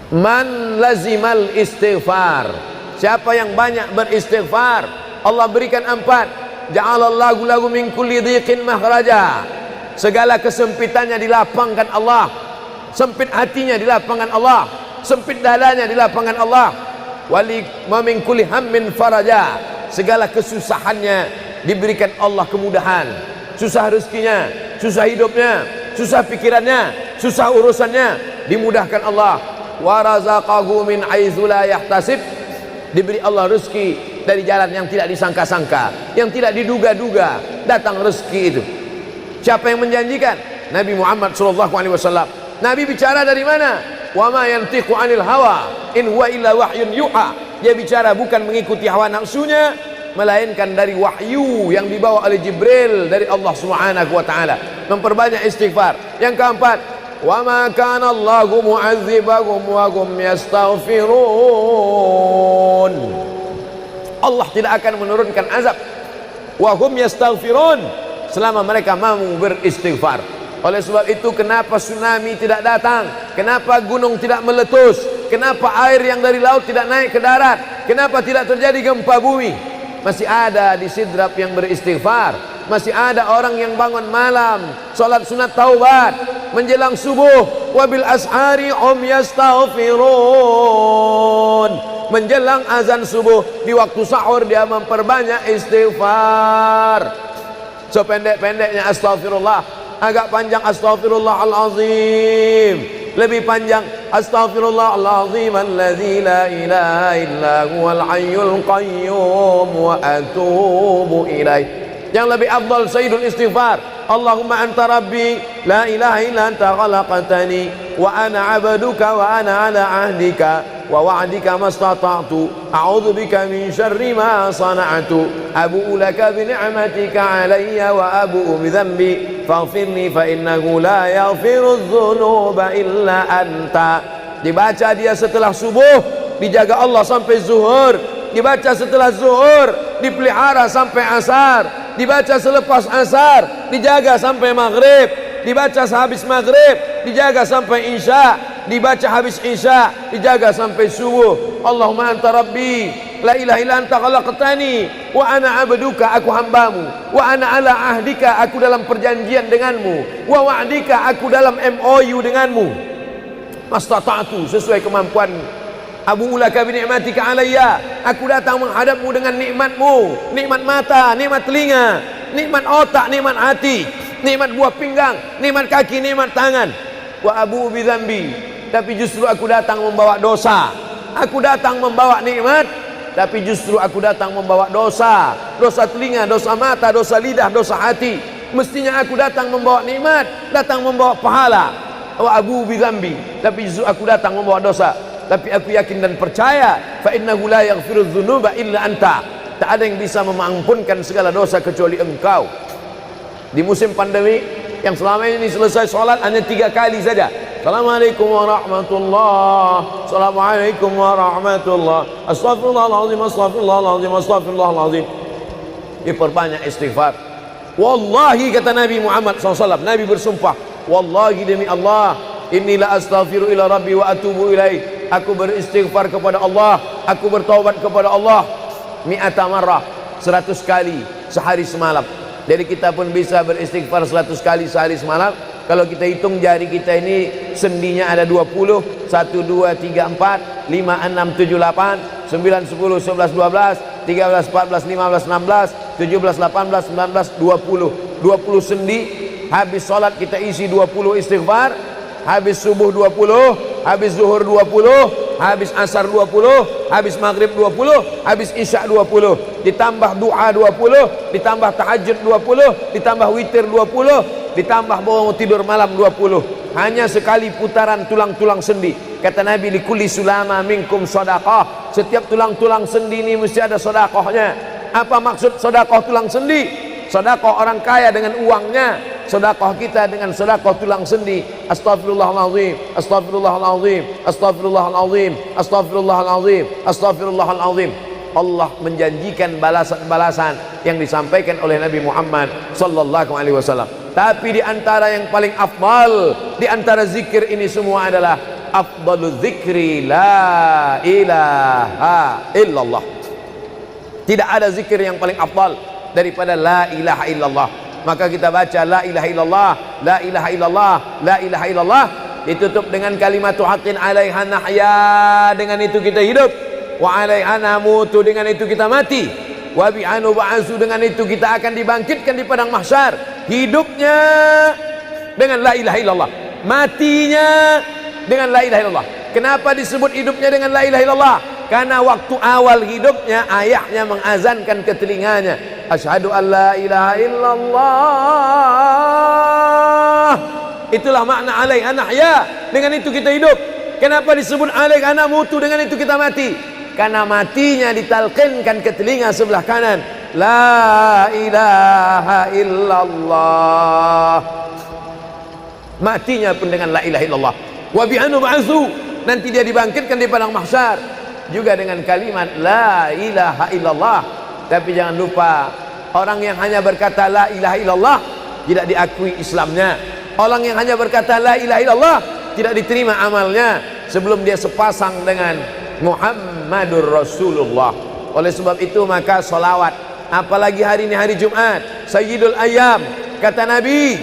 Man lazimal istighfar, siapa yang banyak beristighfar, Allah berikan 4. Ja'alallahu lahu min kulli dhiqin makhraja, segala kesempitannya dilapangkan Allah, sempit hatinya dilapangkan Allah, sempit dadanya dilapangkan Allah. Wali wa min kulli hammin faraja, segala kesusahannya diberikan Allah kemudahan, susah rezekinya, susah hidupnya, susah pikirannya, susah urusannya dimudahkan Allah. Wa razaqahu min haitsu la yahtasib, diberi Allah rezeki dari jalan yang tidak disangka-sangka, yang tidak diduga-duga datang rezeki itu. Siapa yang menjanjikan? Nabi Muhammad SAW. Nabi bicara dari mana? Wa ma yantiqu 'anil hawa in huwa illa wahyun yuha. Dia bicara bukan mengikuti hawa nafsunya, melainkan dari wahyu yang dibawa oleh Jibril dari Allah Subhanahu wa taala. Memperbanyak istighfar. Yang keempat, wa ma kana Allahu mu'adzibahum wa hum yastaghfirun. Allah tidak akan menurunkan azab wa hum yastaghfirun selama mereka mampu beristighfar. Oleh sebab itu, kenapa tsunami tidak datang? Kenapa gunung tidak meletus? Kenapa air yang dari laut tidak naik ke darat? Kenapa tidak terjadi gempa bumi? Masih ada di Sidrap yang beristighfar. Masih ada orang yang bangun malam salat sunat taubat menjelang subuh. Wabil ashari yastaghfirun, menjelang azan subuh, di waktu sahur dia memperbanyak istighfar. Sependek-pendeknya astaghfirullah, agak panjang astaghfirullahalazim, lebih panjang astaghfirullahalazim alladzi la ilaha illa huwal hayyul qayyum wa atubu ilaih. Yang lebih afdal sayyidul istighfar, Allahumma anta rabbi la ilaha illa anta khalaqtani wa ana 'abduka wa ana 'ala 'ahdika wa wa'dika mastata'tu a'udzu bika min syarri ma sana'tu abu'u laka bi ni'matika 'alayya wa abu'u bi dhanbi faghfirli fa innahu la yaghfiru dzunuba illa anta. Dibaca dia setelah subuh, dijaga Allah sampai zuhur. Dibaca setelah zuhur, dipelihara sampai asar. Dibaca selepas asar, dijaga sampai maghrib. Dibaca sehabis maghrib, dijaga sampai isya. Dibaca habis isya, dijaga sampai subuh. Allahumma anta rabbi la ilaha illa anta khalaqtani wa ana 'abduka, aku hambamu, wa ana 'ala ahdika, aku dalam perjanjian denganmu, wa wa'dika, aku dalam MOU denganmu, mastata'tu, sesuai kemampuanmu. Abu ulaka bi ni'matika alayya, aku datang menghadapmu dengan nikmatmu, nikmat mata, nikmat telinga, nikmat otak, nikmat hati, nikmat buah pinggang, nikmat kaki, nikmat tangan. Wa abu bi dzambi, tapi justru aku datang membawa dosa. Aku datang membawa nikmat, tapi justru aku datang membawa dosa. Dosa telinga, dosa mata, dosa lidah, dosa hati. Mestinya aku datang membawa nikmat, datang membawa pahala. Wa abu bi dzambi, tapi justru aku datang membawa dosa. Tapi aku yakin dan percaya, fa innahu la yaghfiru dzunuba illa anta, tak ada yang bisa mengampunkan segala dosa kecuali engkau. Di musim pandemi yang selama ini selesai sholat hanya 3 kali saja. Assalamualaikum warahmatullah, assalamualaikum warahmatullah, astaghfirullahaladzim, astaghfirullahaladzim, astaghfirullahaladzim. Diperbanyak istighfar. Wallahi, kata Nabi Muhammad SAW, Nabi bersumpah, wallahi demi Allah, inilah astaghfiru ila rabbi wa atubu ilaih, aku beristighfar kepada Allah, aku bertaubat kepada Allah mi'ata marrah, 100 kali sehari semalam. Jadi kita pun bisa beristighfar 100 kali sehari semalam. Kalau kita hitung jari kita ini sendinya ada 20, 1, 2, 3, 4, 5, 6, 7, 8, 9, 10, 11, 12, 13, 14, 15, 16, 17, 18, 19, 20. 20 sendi. Habis sholat kita isi 20 istighfar, habis subuh 20, habis zuhur 20, habis asar 20, habis maghrib 20, habis isya 20, ditambah doa 20, ditambah tahajud 20, ditambah witir 20, ditambah bangun tidur malam 20. Hanya sekali putaran tulang-tulang sendi. Kata Nabi, likulli sulama minkum sedekah, setiap tulang-tulang sendi ini mesti ada sedekahnya. Apa maksud sedekah tulang sendi? Sedekah orang kaya dengan uangnya, sedekah kita dengan sedekah tulang sendi. Astaghfirullahalazim, astaghfirullahalazim, astaghfirullahalazim, astaghfirullahalazim, astaghfirullahalazim. Allah menjanjikan balasan-balasan yang disampaikan oleh Nabi Muhammad sallallahu alaihi wasallam. Tapi di antara yang paling afdal di antara zikir ini semua adalah afdalul zikri la ilaha illallah. Tidak ada zikir yang paling afdal daripada la ilaha illallah. Maka kita baca la ilaha illallah, la ilaha illallah, la ilaha illallah, ditutup dengan kalimatu haqqin 'alaiha nahya, dengan itu kita hidup, wa 'alaiha namutu, dengan itu kita mati, wa bi'anu ba'su, dengan itu kita akan dibangkitkan di padang mahsyar. Hidupnya dengan la ilaha illallah, matinya dengan la ilaha illallah. Kenapa disebut hidupnya dengan la ilaha illallah? Karena waktu awal hidupnya ayahnya mengazankan ke telinganya, asyhadu an la ilaha illallah. Itulah makna alaiha nahya, dengan itu kita hidup. Kenapa disebut alaiha namutu, dengan itu kita mati? Karena matinya ditalqinkan ke telinga sebelah kanan, la ilaha illallah. Matinya pun dengan la ilaha illallah. Wa bi'anu ba'su, nanti dia dibangkitkan di padang mahsyar juga dengan kalimat la ilaha illallah. Tapi jangan lupa, orang yang hanya berkata la ilaha illallah tidak diakui Islamnya. Orang yang hanya berkata la ilaha illallah tidak diterima amalnya sebelum dia sepasang dengan Muhammadur Rasulullah. Oleh sebab itu maka solawat, apalagi hari ini hari Jumat, Sayyidul Ayyam, kata Nabi,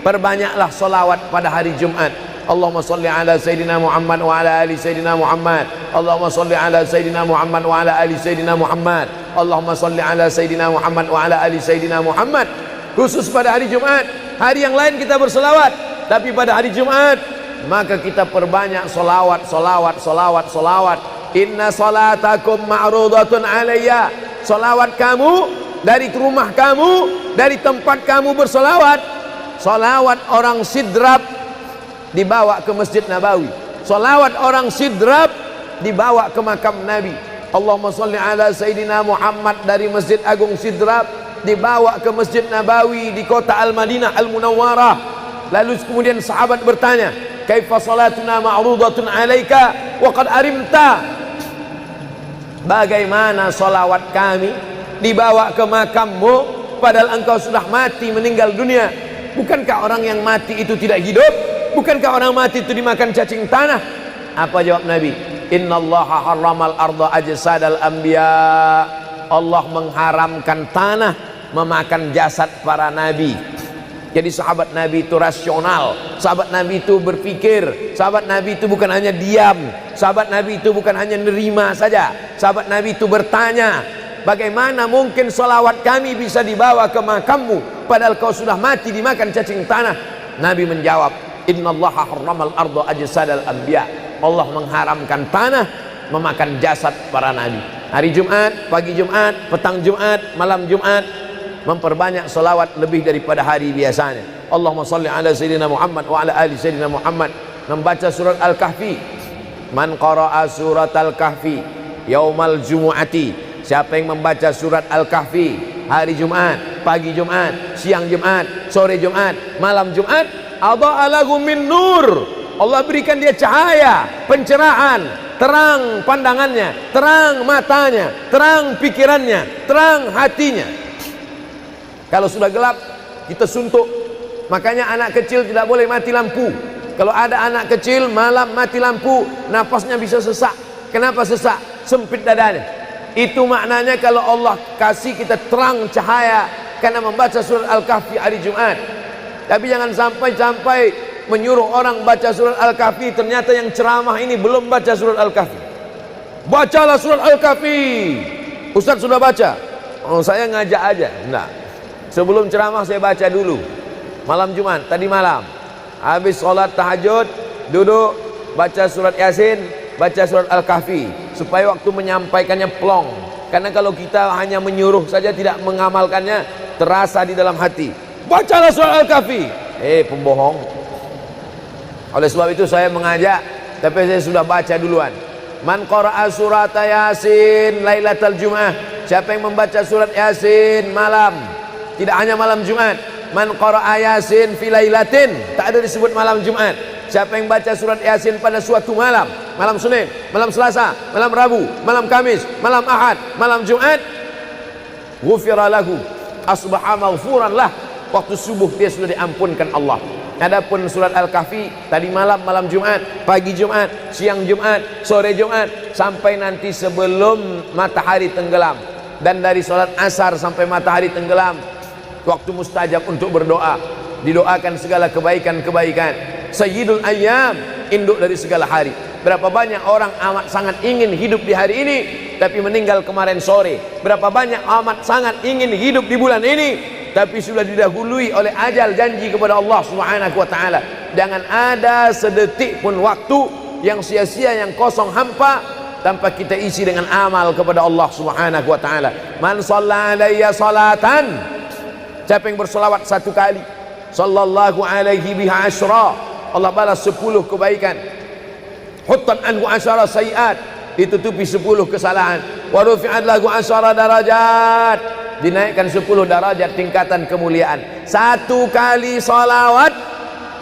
perbanyaklah solawat pada hari Jumat. Allahumma salli ala Sayyidina Muhammad wa ala ali Sayyidina Muhammad. Allahumma salli ala Sayyidina Muhammad wa ala ali Sayyidina Muhammad. Allahumma salli ala Sayyidina Muhammad wa ala ali Sayyidina Muhammad. Khusus pada hari Jumat. Hari yang lain kita berselawat, tapi pada hari Jumat maka kita perbanyak solawat, solawat, solawat, solawat. Inna salatakum ma'rudatun alayya. Solawat kamu dari rumah kamu, dari tempat kamu bersolawat. Solawat orang sidrap dibawa ke Masjid Nabawi. Salawat orang sidrap dibawa ke makam Nabi. Allahumma salli ala Sayyidina Muhammad dari Masjid Agung Sidrap dibawa ke Masjid Nabawi di kota Al-Madinah Al-Munawwarah. Lalu kemudian sahabat bertanya, kaifa salatuna ma'rudatun alaika wa qad arimta? Bagaimana salawat kami dibawa ke makammu padahal engkau sudah mati, meninggal dunia? Bukankah orang yang mati itu tidak hidup? Bukankah orang mati itu dimakan cacing tanah? Apa jawab Nabi? Innallaha harramal arda ajsadal anbiya. Allah mengharamkan tanah memakan jasad para nabi. Jadi sahabat Nabi itu rasional. Sahabat Nabi itu berpikir. Sahabat Nabi itu bukan hanya diam. Sahabat Nabi itu bukan hanya nerima saja. Sahabat Nabi itu bertanya, bagaimana mungkin salawat kami bisa dibawa ke makammu padahal kau sudah mati dimakan cacing tanah? Nabi menjawab, innallaha harramal arda ajsadal anbiya. Allah mengharamkan tanah memakan jasad para nabi. Hari Jumat, pagi Jumat, petang Jumat, malam Jumat, memperbanyak salawat lebih daripada hari biasanya. Allahumma salli ala Sayyidina Muhammad wa ala ali Sayyidina Muhammad. Membaca surat Al-Kahfi. Man qara'a surat Al-Kahfi yaumal jumu'ati. Siapa yang membaca surat Al-Kahfi hari Jumat, pagi Jumat, siang Jumat, sore Jumat, malam Jumat, adha'a lahu min nur. Allah berikan dia cahaya, pencerahan, terang pandangannya, terang matanya, terang pikirannya, terang hatinya. Kalau sudah gelap, kita suntuk. Makanya anak kecil tidak boleh mati lampu. Kalau ada anak kecil malam mati lampu, nafasnya bisa sesak. Kenapa sesak? Sempit dadanya. Itu maknanya kalau Allah kasih kita terang cahaya karena membaca surat Al-Kahfi hari Jumat. Tapi jangan sampai menyuruh orang baca surat Al-Kahfi, ternyata yang ceramah ini belum baca surat Al-Kahfi. Bacalah surat Al-Kahfi. Ustaz sudah baca? Oh, saya ngajak aja. Enggak. Sebelum ceramah saya baca dulu. Malam Jumat, tadi malam. Habis sholat tahajud, duduk, baca surat Yasin, baca surat Al-Kahfi. Supaya waktu menyampaikannya plong. Karena kalau kita hanya menyuruh saja tidak mengamalkannya, terasa di dalam hati. Bacalah surat Al-Kahfi. Pembohong. Oleh sebab itu saya mengajak, tapi saya sudah baca duluan. Man qara'a surat Yasin lailatal Jum'ah. Siapa yang membaca surat Yasin malam, tidak hanya malam Jumat. Man qara'a Yasin fi lailatin, tak ada disebut malam Jumat. Siapa yang baca surat Yasin pada suatu malam, malam Senin, malam Selasa, malam Rabu, malam Kamis, malam Ahad, malam Jumat, ghufira lahu, asbaha maghfuran lah. Waktu subuh dia sudah diampunkan Allah. Adapun surat Al-Kahfi tadi malam, malam Jumat, pagi Jumat, siang Jumat, sore Jumat, sampai nanti sebelum matahari tenggelam. Dan dari salat asar sampai matahari tenggelam, waktu mustajab untuk berdoa, didoakan segala kebaikan-kebaikan. Sayyidul Ayyam, induk dari segala hari. Berapa banyak orang amat sangat ingin hidup di hari ini, tapi meninggal kemarin sore. Berapa banyak amat sangat ingin hidup di bulan ini, tapi sudah didahului oleh ajal, janji kepada Allah Subhanahu wa taala. Jangan ada sedetik pun waktu yang sia-sia, yang kosong hampa, tanpa kita isi dengan amal kepada Allah Subhanahu wa taala. Man shalla alayya salatan, siapa yang bersolawat satu kali, sallallahu alaihi biha asyra, Allah balas 10 kebaikan. Huttan anhu asyara sayiat, ditutupi 10 kesalahan. Wa rufi'at lahu asyara darajat, dinaikkan 10 darajat tingkatan kemuliaan. Satu kali salawat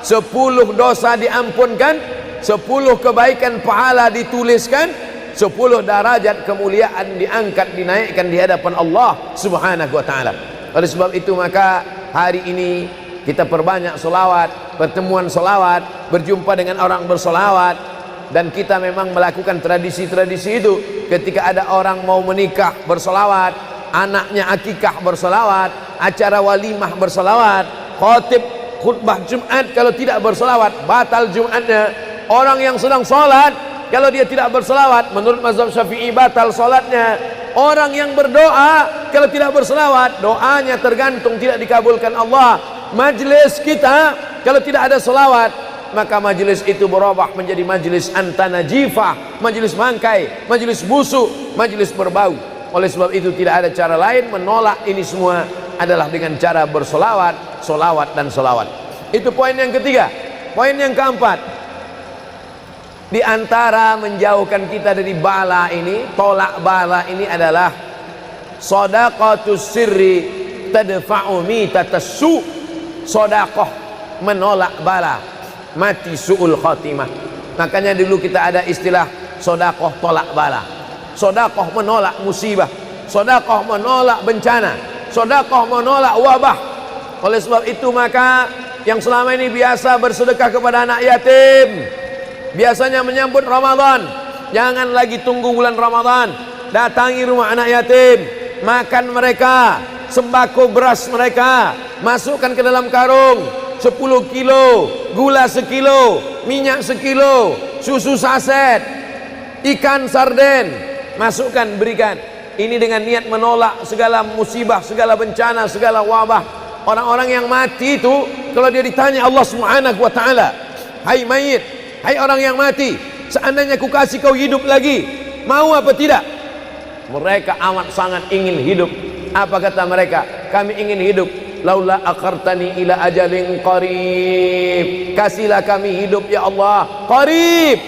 10 dosa diampunkan, 10 kebaikan pahala dituliskan, 10 darajat kemuliaan diangkat, dinaikkan di hadapan Allah Subhanahu wa taala. Oleh sebab itu maka hari ini kita perbanyak solawat, pertemuan solawat, berjumpa dengan orang bersolawat. Dan kita memang melakukan tradisi-tradisi itu. Ketika ada orang mau menikah bersolawat, anaknya akikah bersolawat, acara walimah bersolawat, khotib khutbah Jumat kalau tidak bersolawat batal Jumatnya. Orang yang sedang sholat kalau dia tidak bersolawat, menurut mazhab Syafi'i batal sholatnya. Orang yang berdoa kalau tidak bersolawat, doanya tergantung tidak dikabulkan Allah. Majlis kita kalau tidak ada selawat, maka majlis itu berubah menjadi majlis antanajifah, majlis mangkai, majlis busuk, majlis berbau. Oleh sebab itu tidak ada cara lain menolak ini semua adalah dengan cara bersolawat, solawat dan solawat. Itu poin yang ketiga. Poin yang keempat, di antara menjauhkan kita dari bala ini, tolak bala ini adalah shadaqatus sirri tadfa'u mitatas su'. Sodakoh menolak bala, mati su'ul khotimah. Makanya dulu kita ada istilah sodakoh tolak bala, sodakoh menolak musibah, sodakoh menolak bencana, sodakoh menolak wabah. Oleh sebab itu maka yang selama ini biasa bersedekah kepada anak yatim, biasanya menyambut Ramadan, jangan lagi tunggu bulan Ramadan, datangi rumah anak yatim, makan mereka, sembako beras mereka, masukkan ke dalam karung 10 kilo, gula sekilo, minyak sekilo, susu saset, ikan sarden, masukkan, berikan. Ini dengan niat menolak segala musibah, segala bencana, segala wabah. Orang-orang yang mati itu kalau dia ditanya Allah Subhanahu wa taala, hai mayit, hai orang yang mati, seandainya ku kasih kau hidup lagi, mau apa tidak? Mereka amat sangat ingin hidup. Apa kata mereka? Kami ingin hidup. Laula akhartani ila ajalin qarib, kasihlah kami hidup ya Allah qarib,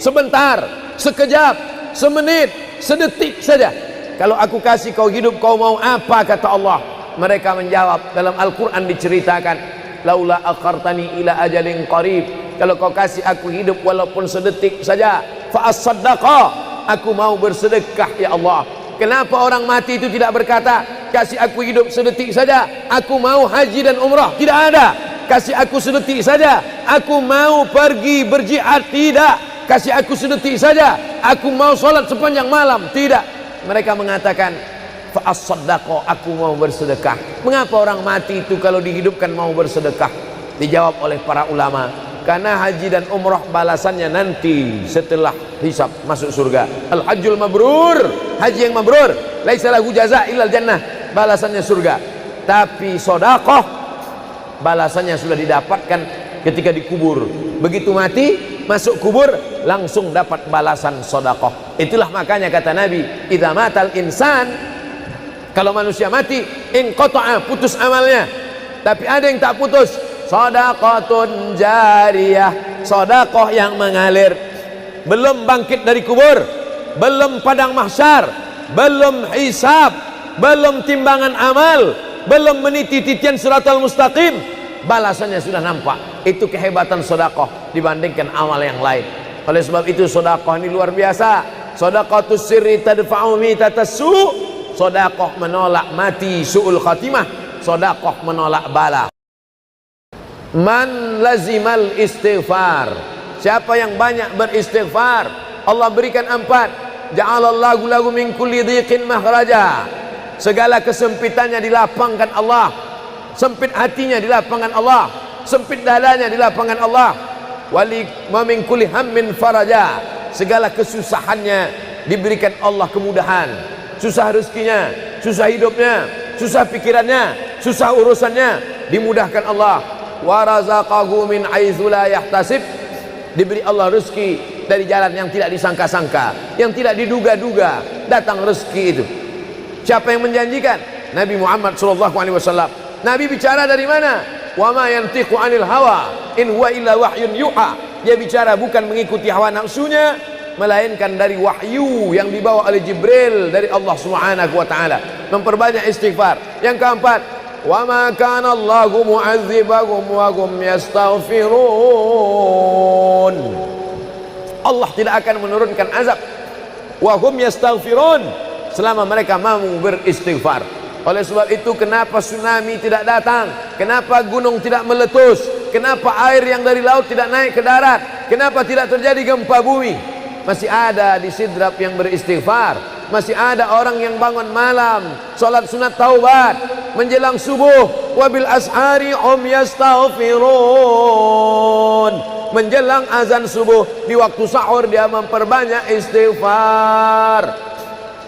sebentar, sekejap, semenit, sedetik saja. Kalau aku kasih kau hidup, kau mau apa? Kata Allah. Mereka menjawab, dalam Al-Quran diceritakan, laula akhartani ila ajalin qarib, kalau kau kasih aku hidup walaupun sedetik saja, fa as-saddaqa, aku mau bersedekah ya Allah. Kenapa orang mati itu tidak berkata, kasih aku hidup sedetik saja, aku mau haji dan umrah? Tidak ada. Kasih aku sedetik saja, aku mau pergi berjihad? Tidak. Kasih aku sedetik saja, aku mau sholat sepanjang malam? Tidak. Mereka mengatakan, fa'as-saddaqa, aku mau bersedekah. Mengapa orang mati itu kalau dihidupkan mau bersedekah? Dijawab oleh para ulama, karena haji dan umrah balasannya nanti setelah hisab masuk surga. Al-hajjul mabrur, haji yang mabrur, laisa lahu jaza illal jannah, balasannya surga. Tapi sedekah balasannya sudah didapatkan ketika dikubur. Begitu mati masuk kubur langsung dapat balasan sedekah. Itulah makanya kata Nabi, idza matal insan, kalau manusia mati, inqata'a, putus amalnya. Tapi ada yang tak putus, shadaqatun jariyah, sedekah yang mengalir. Belum bangkit dari kubur, belum padang mahsyar, belum hisab, belum timbangan amal, belum meniti titian siratal mustaqim, balasannya sudah nampak. Itu kehebatan sedekah dibandingkan amal yang lain. Oleh sebab itu sedekah ini luar biasa. Shadaqatus sirri tadfa'u mitatas su', sedekah menolak mati su'ul khatimah, sedekah menolak bala. Man lazimal istighfar, siapa yang banyak beristighfar, Allah berikan 4. Ja'alallahu lahu min kulli dhiqin makhraja, segala kesempitannya dilapangkan Allah, sempit hatinya dilapangkan Allah, sempit dadanya dilapangkan Allah. Wali wa min kulli hammin faraja, segala kesusahannya diberikan Allah kemudahan, susah rezekinya, susah hidupnya, susah pikirannya, susah urusannya dimudahkan Allah. Wa razaqahu min haitsu la yahtasib, diberi Allah rezeki dari jalan yang tidak disangka-sangka, yang tidak diduga-duga, datang rezeki itu. Siapa yang menjanjikan? Nabi Muhammad SAW. Nabi bicara dari mana? Wa ma yantiqu 'anil hawa in huwa illa wahyun yuha, dia bicara bukan mengikuti hawa nafsunya, melainkan dari wahyu yang dibawa oleh Jibril dari Allah Subhanahu wa taala. Memperbanyak istighfar. Yang keempat, wa ma kana Allahu mu'adzibahum wa hum yastaghfirun, Allah tidak akan menurunkan azab wa hum yastaghfirun selama mereka mau beristighfar. Oleh sebab itu, kenapa tsunami tidak datang? Kenapa gunung tidak meletus? Kenapa air yang dari laut tidak naik ke darat? Kenapa tidak terjadi gempa bumi? Masih ada di Sidrap yang beristighfar, masih ada orang yang bangun malam salat sunat taubat menjelang subuh, wabil ashari hum yastaghfirun, menjelang azan subuh di waktu sahur dia memperbanyak istighfar.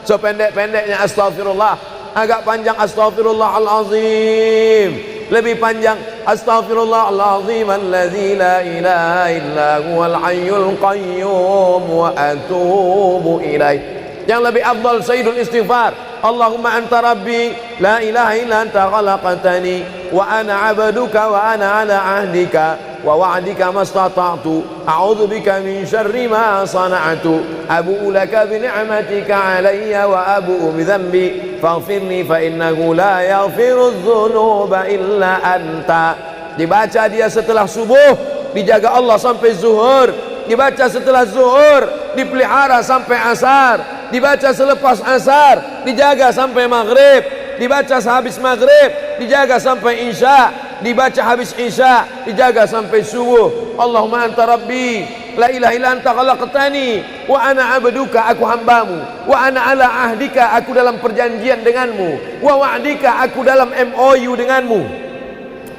Sependek-pendeknya astaghfirullah, agak panjang astaghfirullahalazim, lebih panjang astaghfirullahalazim alladzi la ilaha illa huwal hayyul qayyum wa atubu ilaih. Yang lebih afdal sayyidul istighfar, Allahumma anta rabbi la ilaha illa anta khalaqtani wa ana 'abduka wa ana 'ala 'ahdika wa wa'dika mastata'tu a'udzu bika min syarri ma sana'tu abu'u laka bi ni'matika 'alayya wa abu'u bi dhanbi faghfirli fa innahu la yaghfiru dzunuba illa anta. Dibaca dia setelah subuh, dijaga Allah sampai zuhur, dibaca setelah zuhur, dipelihara sampai asar, dibaca selepas asar, dijaga sampai maghrib, dibaca sehabis maghrib, dijaga sampai isya, dibaca habis isya, dijaga sampai subuh. Allahumma anta rabbi la ilaha illa anta khalaqtani wa ana 'abduka, aku hambamu, wa ana 'ala ahdika, aku dalam perjanjian denganmu, wa wa'dika, aku dalam MOU denganmu,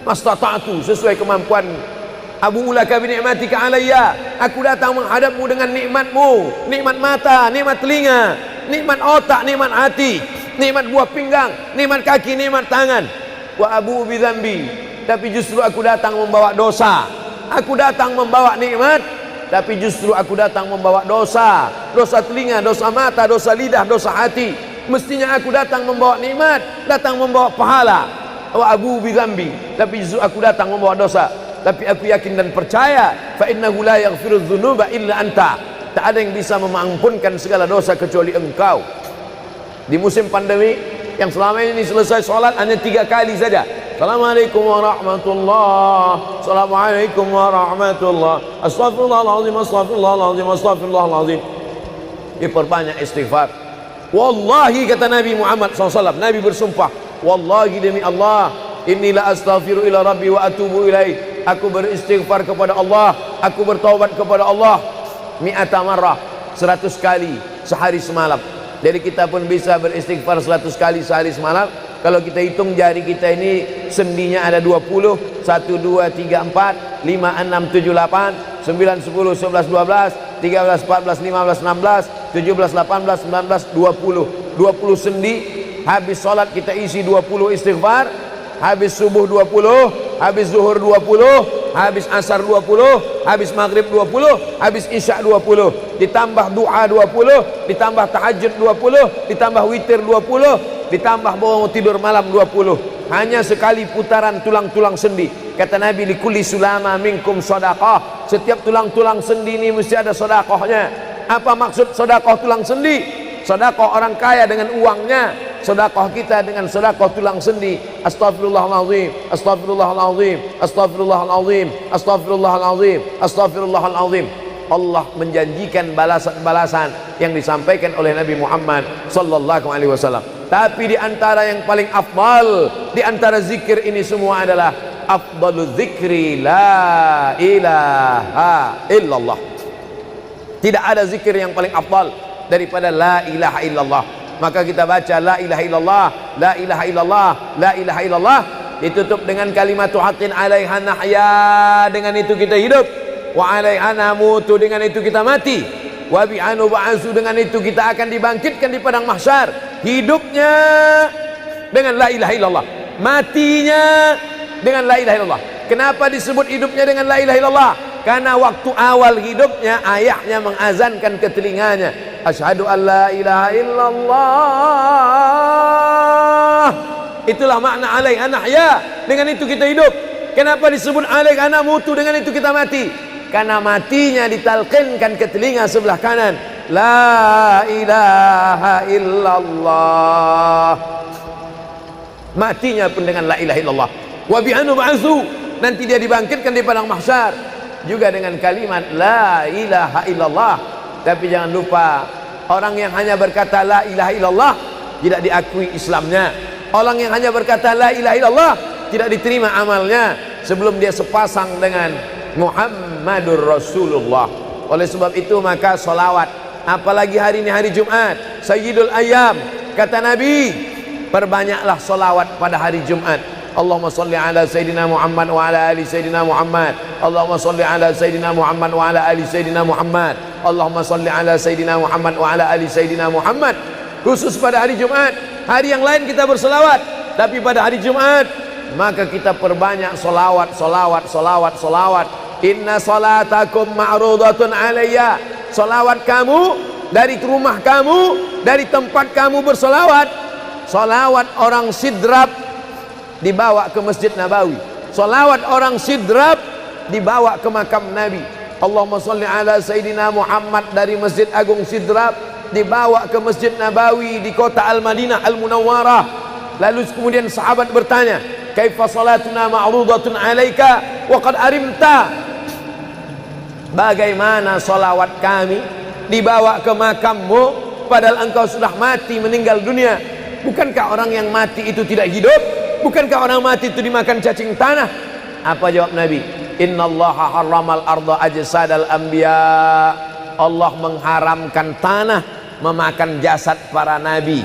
mastata'tu, sesuai kemampuan. Abu ulaka bi ni'matika alayya, aku datang menghadapmu dengan nikmatmu, nikmat mata, nikmat telinga, nikmat otak, nikmat hati, nikmat buah pinggang, nikmat kaki, nikmat tangan. Wa abu bi dzambi, tapi justru aku datang membawa dosa. Aku datang membawa nikmat, tapi justru aku datang membawa dosa. Dosa telinga, dosa mata, dosa lidah, dosa hati. Mestinya aku datang membawa nikmat, datang membawa pahala. Wa abu bi dzambi, tapi justru aku datang membawa dosa. Tapi aku yakin dan percaya, fa innahu la yaghfiru dzunuba illa anta, tak ada yang bisa mengampunkan segala dosa kecuali engkau. Di musim pandemi yang selama ini selesai sholat hanya 3 kali saja. Assalamualaikum warahmatullahi, Assalamualaikum warahmatullahi, Astaghfirullahaladzim, Astaghfirullahaladzim, Astaghfirullahaladzim. Diperbanyak istighfar. Wallahi, kata Nabi Muhammad SAW, Nabi bersumpah, wallahi demi Allah, inilah astaghfiru ila rabbi wa atubu ilaih, aku beristighfar kepada Allah, aku bertaubat kepada Allah mi'ata marrah, 100 kali sehari semalam. Jadi kita pun bisa beristighfar 100 kali sehari semalam. Kalau kita hitung jari kita ini sendinya ada 20, 1, 2, 3, 4, 5, 6, 7, 8, 9, 10, 11, 12, 13, 14, 15, 16, 17, 18, 19, 20 sendi. Habis sholat kita isi 20 istighfar, habis subuh 20, habis zuhur 20, habis asar 20, habis maghrib 20, habis isya 20, ditambah doa 20, ditambah tahajud 20, ditambah witir 20, ditambah bangun tidur malam 20. Hanya sekali putaran tulang-tulang sendi. Kata Nabi, likulli sulama minkum sedekah, setiap tulang-tulang sendi ini mesti ada sedekahnya. Apa maksud sedekah tulang sendi? Sedekah orang kaya dengan uangnya, sedekah kita dengan sedekah tulang sendi. Astaghfirullahalazim, astaghfirullahalazim, astaghfirullahalazim, astaghfirullahalazim, astaghfirullahalazim. Allah menjanjikan balasan-balasan yang disampaikan oleh Nabi Muhammad sallallahu alaihi wasallam. Tapi di antara yang paling afdal di antara zikir ini semua adalah afdalu dzikri la ilaha illallah. Tidak ada zikir yang paling afdal daripada la ilaha illallah. Maka kita baca la ilaha illallah, la ilaha illallah, la ilaha illallah, ditutup dengan kalimatu haqqin 'alaiha nahya, dengan itu kita hidup, wa 'alaiha namutu, dengan itu kita mati, wa bi'anu ba'su, dengan itu kita akan dibangkitkan di padang mahsyar. Hidupnya dengan la ilaha illallah, matinya dengan la ilaha illallah. Kenapa disebut hidupnya dengan la ilaha illallah? Karena waktu awal hidupnya ayahnya mengazankan ke telinganya, asyhadu an la ilaha illallah. Itulah makna alaiha nahya, dengan itu kita hidup. Kenapa disebut alaiha namutu, dengan itu kita mati? Karena matinya ditalqinkan ke telinga sebelah kanan, la ilaha illallah. Matinya pun dengan la ilaha illallah. Wa bi'anu ba'su, nanti dia dibangkitkan di padang mahsyar juga dengan kalimat la ilaha illallah. Tapi jangan lupa, orang yang hanya berkata la ilaha illallah tidak diakui Islamnya. Orang yang hanya berkata la ilaha illallah tidak diterima amalnya sebelum dia sepasang dengan Muhammadur Rasulullah. Oleh sebab itu maka solawat, apalagi hari ini hari Jumat, Sayyidul Ayyam, kata Nabi, perbanyaklah solawat pada hari Jumat. Allahumma salli ala Sayyidina Muhammad wa ala ali Sayyidina Muhammad. Allahumma salli ala Sayyidina Muhammad wa ala ali Sayyidina Muhammad. Allahumma salli ala Sayyidina Muhammad wa ala ali Sayyidina Muhammad. Khusus pada hari Jumat. Hari yang lain kita berselawat, tapi pada hari Jumat maka kita perbanyak solawat, solawat, solawat, solawat. Inna salatakum ma'rudatun alayya. Solawat kamu dari rumah kamu, dari tempat kamu bersolawat. Solawat orang sidrap dibawa ke Masjid Nabawi. Salawat orang sidrap dibawa ke makam Nabi. Allahumma salli ala Sayyidina Muhammad dari Masjid Agung Sidrap dibawa ke Masjid Nabawi di kota Al-Madinah Al-Munawwarah. Lalu kemudian sahabat bertanya, kaifa salatuna ma'rudatun alaika wa qad arimta? Bagaimana salawat kami dibawa ke makammu padahal engkau sudah mati, meninggal dunia? Bukankah orang yang mati itu tidak hidup? Bukankah orang mati itu dimakan cacing tanah? Apa jawab Nabi? Innallaha harramal arda ajsadal anbiya. Allah mengharamkan tanah memakan jasad para nabi.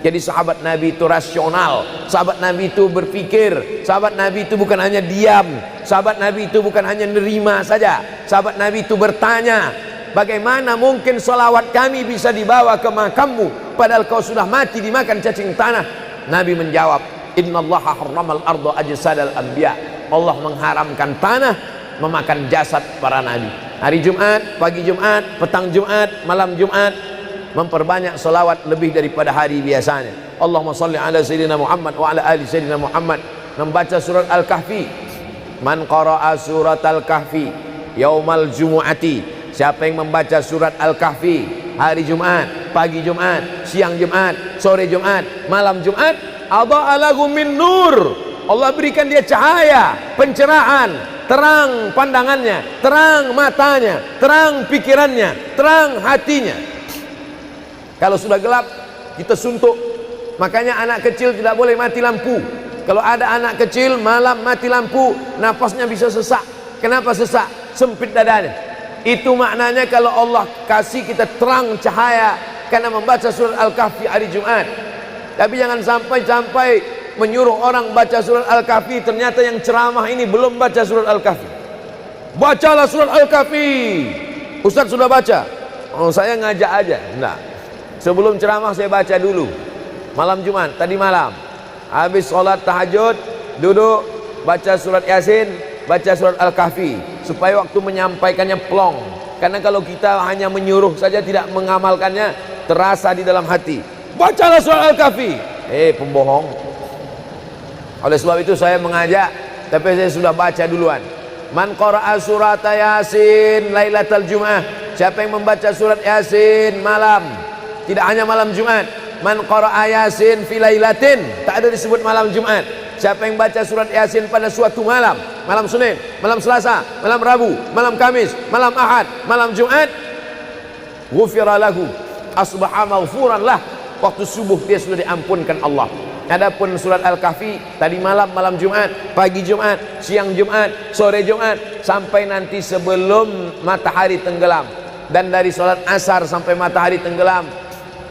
Jadi sahabat Nabi itu rasional. Sahabat Nabi itu berpikir. Sahabat Nabi itu bukan hanya diam. Sahabat Nabi itu bukan hanya nerima saja. Sahabat Nabi itu bertanya, bagaimana mungkin salawat kami bisa dibawa ke makammu padahal kau sudah mati dimakan cacing tanah? Nabi menjawab, innallaha harramal arda ajsadal anbiya. Allah mengharamkan tanah memakan jasad para nabi. Hari Jumat, pagi Jumat, petang Jumat, malam Jumat, memperbanyak salawat lebih daripada hari biasanya. Allahumma salli ala Sayyidina Muhammad wa ala ali Sayyidina Muhammad. Membaca surat Al-Kahfi. Man qara'a surat Al-Kahfi yaumal jumu'ati. Siapa yang membaca surat Al-Kahfi hari Jumat, pagi Jumat, siang Jumat, sore Jumat, malam Jumat, adha'a lahu min nur. Allah berikan dia cahaya, pencerahan, terang pandangannya, terang matanya, terang pikirannya, terang hatinya. Kalau sudah gelap, kita suntuk. Makanya anak kecil tidak boleh mati lampu. Kalau ada anak kecil malam mati lampu, nafasnya bisa sesak. Kenapa sesak? Sempit dadanya. Itu maknanya kalau Allah kasih kita terang cahaya karena membaca surat Al-Kahfi hari Jumat. Tapi jangan sampai menyuruh orang baca surat Al-Kahfi, ternyata yang ceramah ini belum baca surat Al-Kahfi. Bacalah surat Al-Kahfi. Ustaz sudah baca? Oh, saya ngajak aja. Enggak. Sebelum ceramah saya baca dulu. Malam Jumat, tadi malam. Habis sholat tahajud, duduk, baca surat Yasin, baca surat Al-Kahfi. Supaya waktu menyampaikannya plong. Karena kalau kita hanya menyuruh saja tidak mengamalkannya, terasa di dalam hati. Bacalah surat Al-Kahfi. Pembohong. Oleh sebab itu saya mengajak, tapi saya sudah baca duluan. Man qara'a surat Yasin lailatal Jum'ah. Siapa yang membaca surat Yasin malam, tidak hanya malam Jumat. Man qara'a Yasin fi lailatin, tak ada disebut malam Jumat. Siapa yang baca surat Yasin pada suatu malam, malam Senin, malam Selasa, malam Rabu, malam Kamis, malam Ahad, malam Jumat, ghufira lahu, asbaha maghfuran lah. Waktu subuh dia sudah diampunkan Allah. Adapun surat Al-Kahfi tadi malam, malam Jumat, pagi Jumat, siang Jumat, sore Jumat, sampai nanti sebelum matahari tenggelam. Dan dari salat asar sampai matahari tenggelam,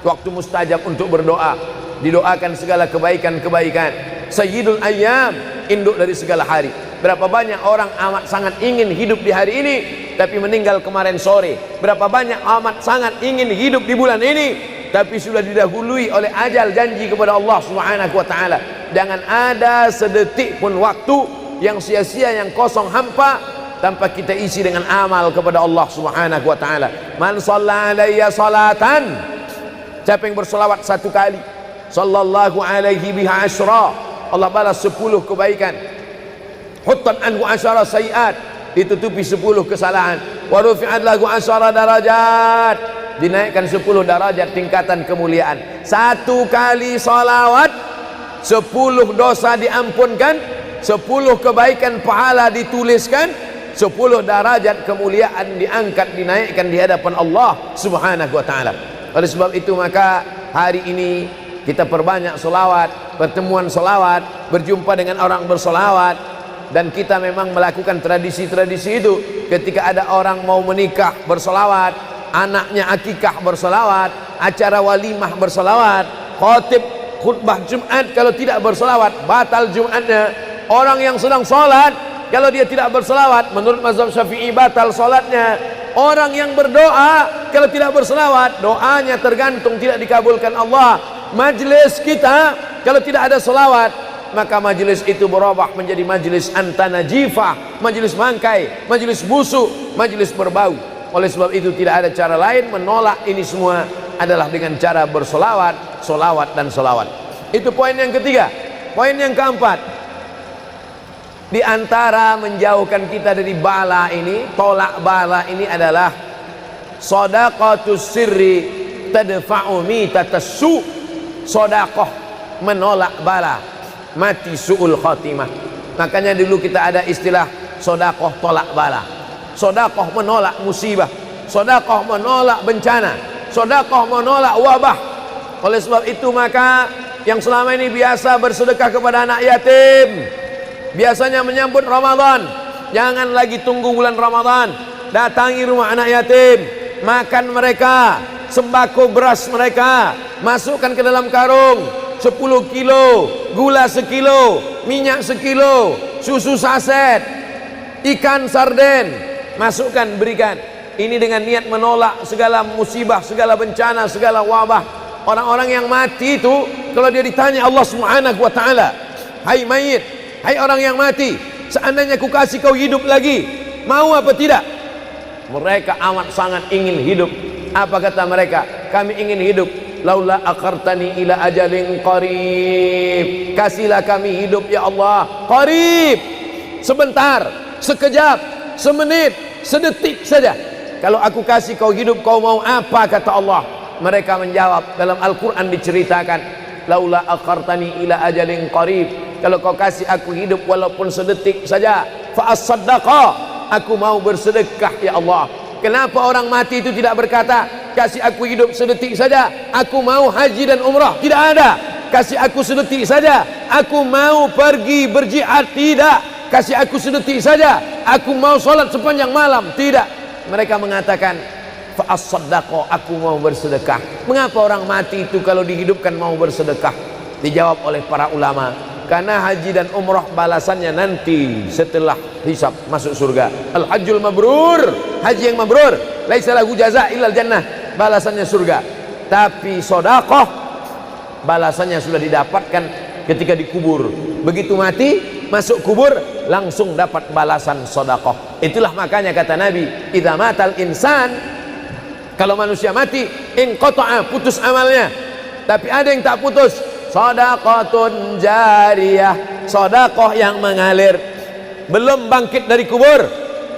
waktu mustajab untuk berdoa, didoakan segala kebaikan-kebaikan. Sayyidul Ayyam, induk dari segala hari. Berapa banyak orang amat sangat ingin hidup di hari ini, tapi meninggal kemarin sore. Berapa banyak amat sangat ingin hidup di bulan ini, tapi sudah didahului oleh ajal, janji kepada Allah Subhanahu wa taala. Jangan ada sedetik pun waktu yang sia-sia, yang kosong hampa, tanpa kita isi dengan amal kepada Allah Subhanahu wa taala. Man shalla alayya salatan, siapa yang bersolawat satu kali, sallallahu alaihi biha asyra, Allah balas 10 kebaikan. Huttan anhu asyara sayiat, ditutupi 10 kesalahan. Wa rufi'at lahu asyara darajat, dinaikkan 10 darajat tingkatan kemuliaan. Satu kali salawat 10 dosa diampunkan, 10 kebaikan pahala dituliskan, 10 derajat kemuliaan diangkat, dinaikkan di hadapan Allah Subhanahu wa taala. Oleh sebab itu maka hari ini kita perbanyak solawat, pertemuan solawat, berjumpa dengan orang bersolawat. Dan kita memang melakukan tradisi-tradisi itu. Ketika ada orang mau menikah bersolawat, anaknya akikah bersolawat, acara walimah bersolawat, khotib khutbah Jumat kalau tidak bersolawat batal Jumatnya. Orang yang sedang sholat kalau dia tidak bersolawat, menurut mazhab Syafi'i batal sholatnya. Orang yang berdoa kalau tidak bersolawat, doanya tergantung tidak dikabulkan Allah. Majlis kita kalau tidak ada solawat, maka majlis itu berubah menjadi majlis antanajifah, majlis mangkai, majlis busuk, majlis berbau. Oleh sebab itu tidak ada cara lain menolak ini semua adalah dengan cara bersolawat, solawat dan solawat. Itu poin yang ketiga. Poin yang keempat, di antara menjauhkan kita dari bala ini, tolak bala ini adalah shadaqatus sirri tadfa'u mitatas su'. Sodakoh menolak bala, mati su'ul khotimah. Makanya dulu kita ada istilah sodakoh tolak bala, sodakoh menolak musibah, sodakoh menolak bencana, sodakoh menolak wabah. Oleh sebab itu maka yang selama ini biasa bersedekah kepada anak yatim, biasanya menyambut Ramadan, jangan lagi tunggu bulan Ramadan, datangi rumah anak yatim, makan mereka, sembako beras mereka, masukkan ke dalam karung 10 kilo, gula sekilo, minyak sekilo, susu saset, ikan sarden, masukkan, berikan. Ini dengan niat menolak segala musibah, segala bencana, segala wabah. Orang-orang yang mati itu kalau dia ditanya Allah Subhanahu wa taala, hai mayit, hai orang yang mati, seandainya ku kasih kau hidup lagi, mau apa tidak? Mereka amat sangat ingin hidup. Apa kata mereka? Kami ingin hidup. Laula akhartani ila ajalin qarib, kasihlah kami hidup ya Allah qarib, sebentar, sekejap, semenit, sedetik saja. Kalau aku kasih kau hidup, kau mau apa? Kata Allah. Mereka menjawab, dalam Al-Quran diceritakan, laula akhartani ila ajalin qarib, kalau kau kasih aku hidup walaupun sedetik saja, fa as-saddaqa, aku mau bersedekah ya Allah. Kenapa orang mati itu tidak berkata, kasih aku hidup sedetik saja, aku mau haji dan umrah? Tidak ada. Kasih aku sedetik saja, aku mau pergi berjihad? Tidak. Kasih aku sedetik saja, aku mau sholat sepanjang malam? Tidak. Mereka mengatakan, fa'as-saddaqa, aku mau bersedekah. Mengapa orang mati itu kalau dihidupkan mau bersedekah? Dijawab oleh para ulama, karena haji dan umrah balasannya nanti setelah hisab masuk surga. Al-hajjul mabrur, haji yang mabrur, laisa lahu jaza illal jannah, balasannya surga. Tapi sedekah balasannya sudah didapatkan ketika dikubur. Begitu mati masuk kubur langsung dapat balasan sedekah. Itulah makanya kata Nabi, idza matal insan, kalau manusia mati, inqata'a, putus amalnya. Tapi ada yang tak putus, shadaqatun jariyah, sedekah yang mengalir. Belum bangkit dari kubur,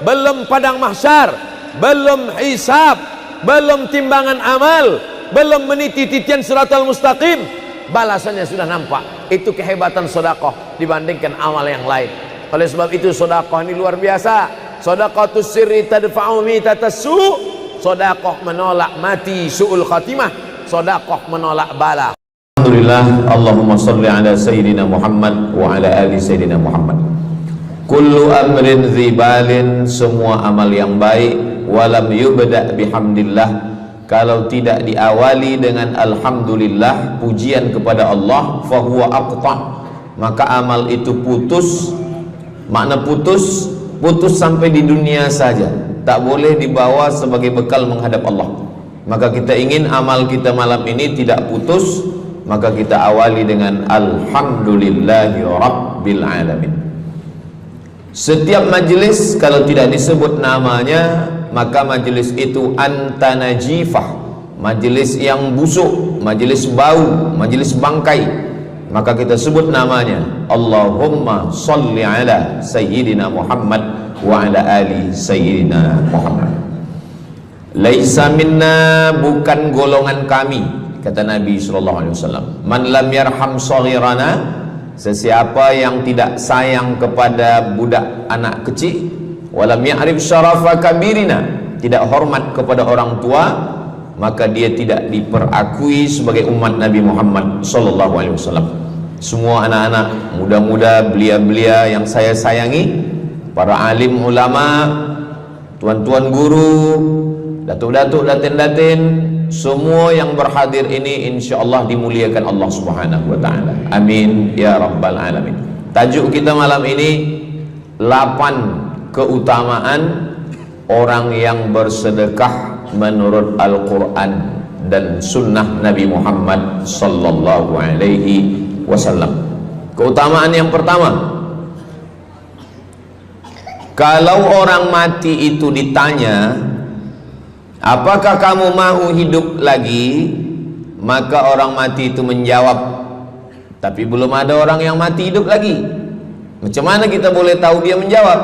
belum padang mahsyar, belum hisab, belum timbangan amal, belum meniti titian siratal mustaqim, balasannya sudah nampak. Itu kehebatan sedekah dibandingkan amal yang lain. Oleh sebab itu sedekah ini luar biasa. Shadaqatus sirri tadfa'u mitatas su', sedekah menolak mati su'ul khatimah, sedekah menolak bala. Alhamdulillah, Allahumma salli ala Sayyidina Muhammad wa ala ali Sayyidina Muhammad. Kullu amrin zibalin, semua amal yang baik, walam yubda' bihamdillah, kalau tidak diawali dengan alhamdulillah, pujian kepada Allah, fahuwa aqta', maka amal itu putus. Makna putus, putus sampai di dunia saja, tak boleh dibawa sebagai bekal menghadap Allah. Maka kita ingin amal kita malam ini tidak putus, maka kita awali dengan alhamdulillahi rabbil alamin. Setiap majelis kalau tidak disebut namanya, maka majelis itu antanajifah, majelis yang busuk, majelis bau, majelis bangkai. Maka kita sebut namanya, Allahumma salli ala Sayyidina Muhammad wa ala ali Sayyidina Muhammad. Laisa minna, bukan golongan kami, kata Nabi SAW. Man lam yarham saghirana, sesiapa yang tidak sayang kepada budak anak kecil, walam ya'rif syarafa kabirina, tidak hormat kepada orang tua, maka dia tidak diperakui sebagai umat Nabi Muhammad SAW. Semua anak-anak muda-muda, belia-belia yang saya sayangi, para alim ulama, tuan-tuan guru, datuk-datuk, datin-datin, semua yang berhadir ini insyaallah dimuliakan Allah Subhanahu wa taala. Amin ya rabbal alamin. Tajuk kita malam ini 8 keutamaan orang yang bersedekah menurut Al-Qur'an dan sunnah Nabi Muhammad sallallahu alaihi wasallam. Keutamaan yang pertama, kalau orang mati itu ditanya, apakah kamu mau hidup lagi? Maka orang mati itu menjawab, tapi belum ada orang yang mati hidup lagi. Macam mana kita boleh tahu dia menjawab?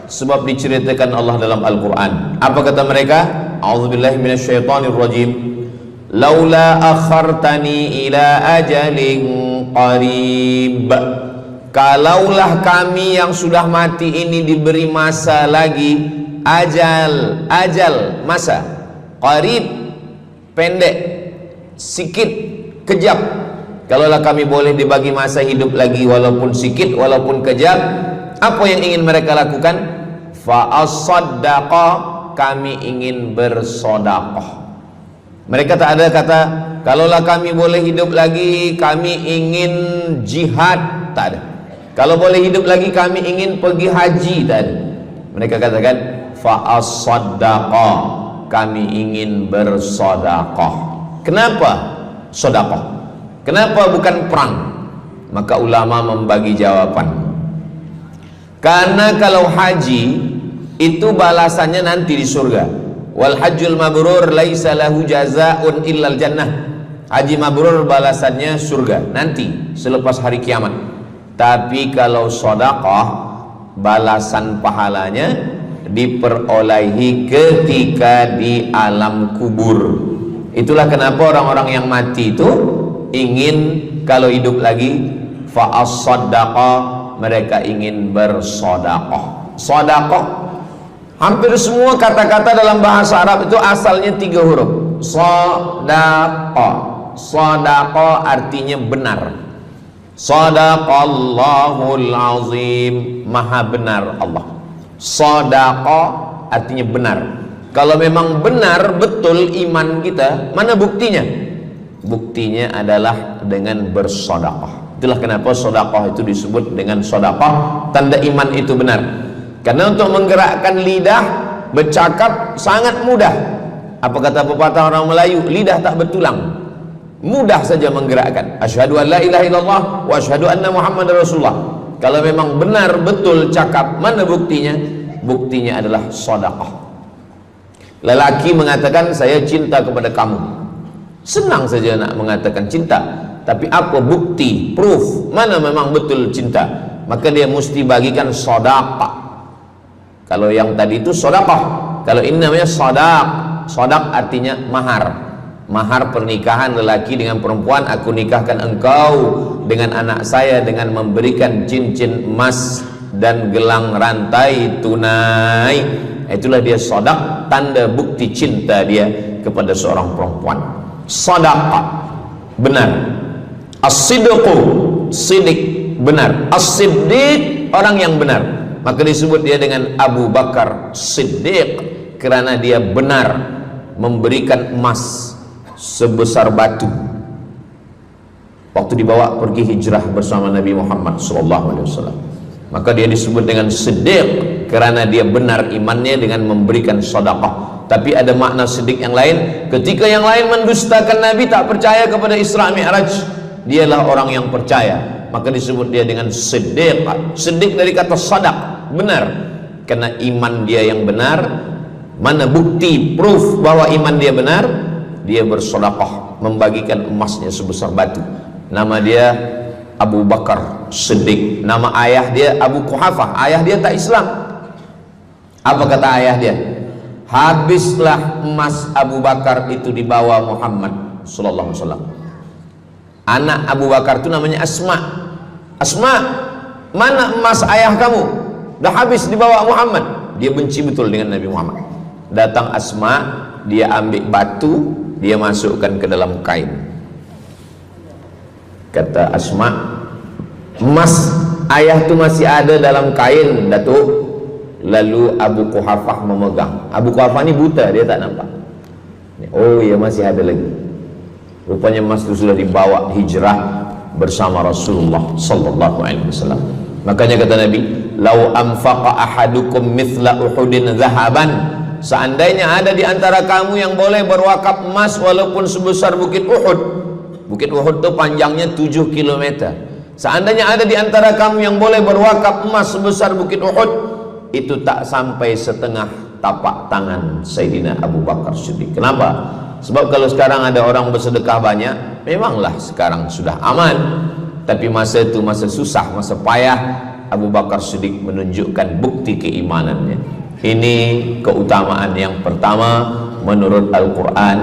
Sebab diceritakan Allah dalam Al-Quran. Apa kata mereka? A'udzubillahi minasyaitonirrajim. Laula akhartani ila ajalin qarib, kalaulah kami yang sudah mati ini diberi masa lagi, ajal masa, qarib pendek, sikit, kejap. Kalaulah kami boleh dibagi masa hidup lagi walaupun sikit, walaupun kejap, apa yang ingin mereka lakukan? Fa as-saddaqa, kami ingin bersodaqah. Mereka tak ada kata, kalaulah kami boleh hidup lagi, kami ingin jihad, tak ada. Kalau boleh hidup lagi, kami ingin pergi haji, tak ada. Mereka katakan, fa as-saddaqa, kami ingin bersodaqah. Kenapa sodaqah? Kenapa bukan perang? Maka ulama membagi jawaban. Karena kalau haji itu balasannya nanti di surga. Wal hajjul mabrur laisa lahu jazaa'un illal jannah. Haji mabrur balasannya surga nanti selepas hari kiamat. Tapi kalau sedekah, balasan pahalanya diperolehi ketika di alam kubur. Itulah kenapa orang-orang yang mati itu ingin kalau hidup lagi, fa as-sadaqah, mereka ingin bersedekah. Sedekah, hampir semua kata-kata dalam bahasa Arab itu asalnya 3 huruf. Sadaqah. Sadaqah artinya benar. Sadaqallahul azim, maha benar Allah. Sadaqah artinya benar. Kalau memang benar betul iman kita, mana buktinya? Buktinya adalah dengan bersedekah. Itulah kenapa sedekah itu disebut dengan sedekah, tanda iman itu benar. Karena untuk menggerakkan lidah bercakap sangat mudah. Apa kata pepatah orang Melayu? Lidah tak bertulang, mudah saja menggerakkan. Asyhadu an la ilaha illallah wa asyhadu anna Muhammadar Rasulullah. Kalau memang benar betul cakap, mana buktinya? Buktinya adalah sedekah. Lelaki mengatakan saya cinta kepada kamu, senang saja nak mengatakan cinta, tapi apa bukti, proof, mana memang betul cinta? Maka dia mesti bagikan sedekah. Kalau yang tadi itu sedekah, kalau ini namanya sadaq. Sadaq artinya mahar. Mahar pernikahan lelaki dengan perempuan, aku nikahkan engkau dengan anak saya dengan memberikan cincin emas dan gelang rantai tunai. Itulah dia sadaq, tanda bukti cinta dia kepada seorang perempuan. Sadaqah, benar. As-sidqu, sidik, benar. As-siddiq, orang yang benar. Maka disebut dia dengan Abu Bakar Siddiq, karena dia benar memberikan emas sebesar batu waktu dibawa pergi hijrah bersama Nabi Muhammad SAW. Maka dia disebut dengan Siddiq karena dia benar imannya dengan memberikan sedekah. Tapi ada makna siddiq yang lain. Ketika yang lain mendustakan Nabi, tak percaya kepada Isra Mi'raj, dialah orang yang percaya, maka disebut dia dengan Siddiq. Siddiq dari kata sadaq, benar, karena iman dia yang benar. Mana bukti, proof bahwa iman dia benar? Dia bersedekah, membagikan emasnya sebesar batu. Nama dia Abu Bakar Siddiq. Nama ayah dia Abu Quhafah. Ayah dia tak Islam. Apa kata ayah dia? Habislah emas Abu Bakar itu dibawa Muhammad sallallahu alaihi wasallam. Anak Abu Bakar itu namanya Asma. Asma, mana emas ayah kamu? Dah habis dibawa Muhammad. Dia benci betul dengan Nabi Muhammad. Datang Asma, dia ambil batu, dia masukkan ke dalam kain. Kata Asma, emas ayah tu masih ada dalam kain, Datuk. Lalu Abu Quhafah memegang. Abu Quhafah ni buta, dia tak nampak. Oh ya, masih ada lagi. Rupanya emas itu sudah dibawa hijrah bersama Rasulullah sallallahu alaihi wasallam. Makanya kata Nabi, "Lau anfaqa ahadukum mithla Uhudin zahaban." Seandainya ada di antara kamu yang boleh berwakaf emas walaupun sebesar Bukit Uhud. Bukit Uhud itu panjangnya 7 km. Seandainya ada di antara kamu yang boleh berwakaf emas sebesar Bukit Uhud, itu tak sampai setengah tapak tangan Sayyidina Abu Bakar Siddiq. Kenapa? Sebab kalau sekarang ada orang bersedekah banyak, memanglah sekarang sudah aman. Tapi masa itu masa susah, masa payah, Abu Bakar Siddiq menunjukkan bukti keimanannya. Ini keutamaan yang pertama menurut Al-Quran.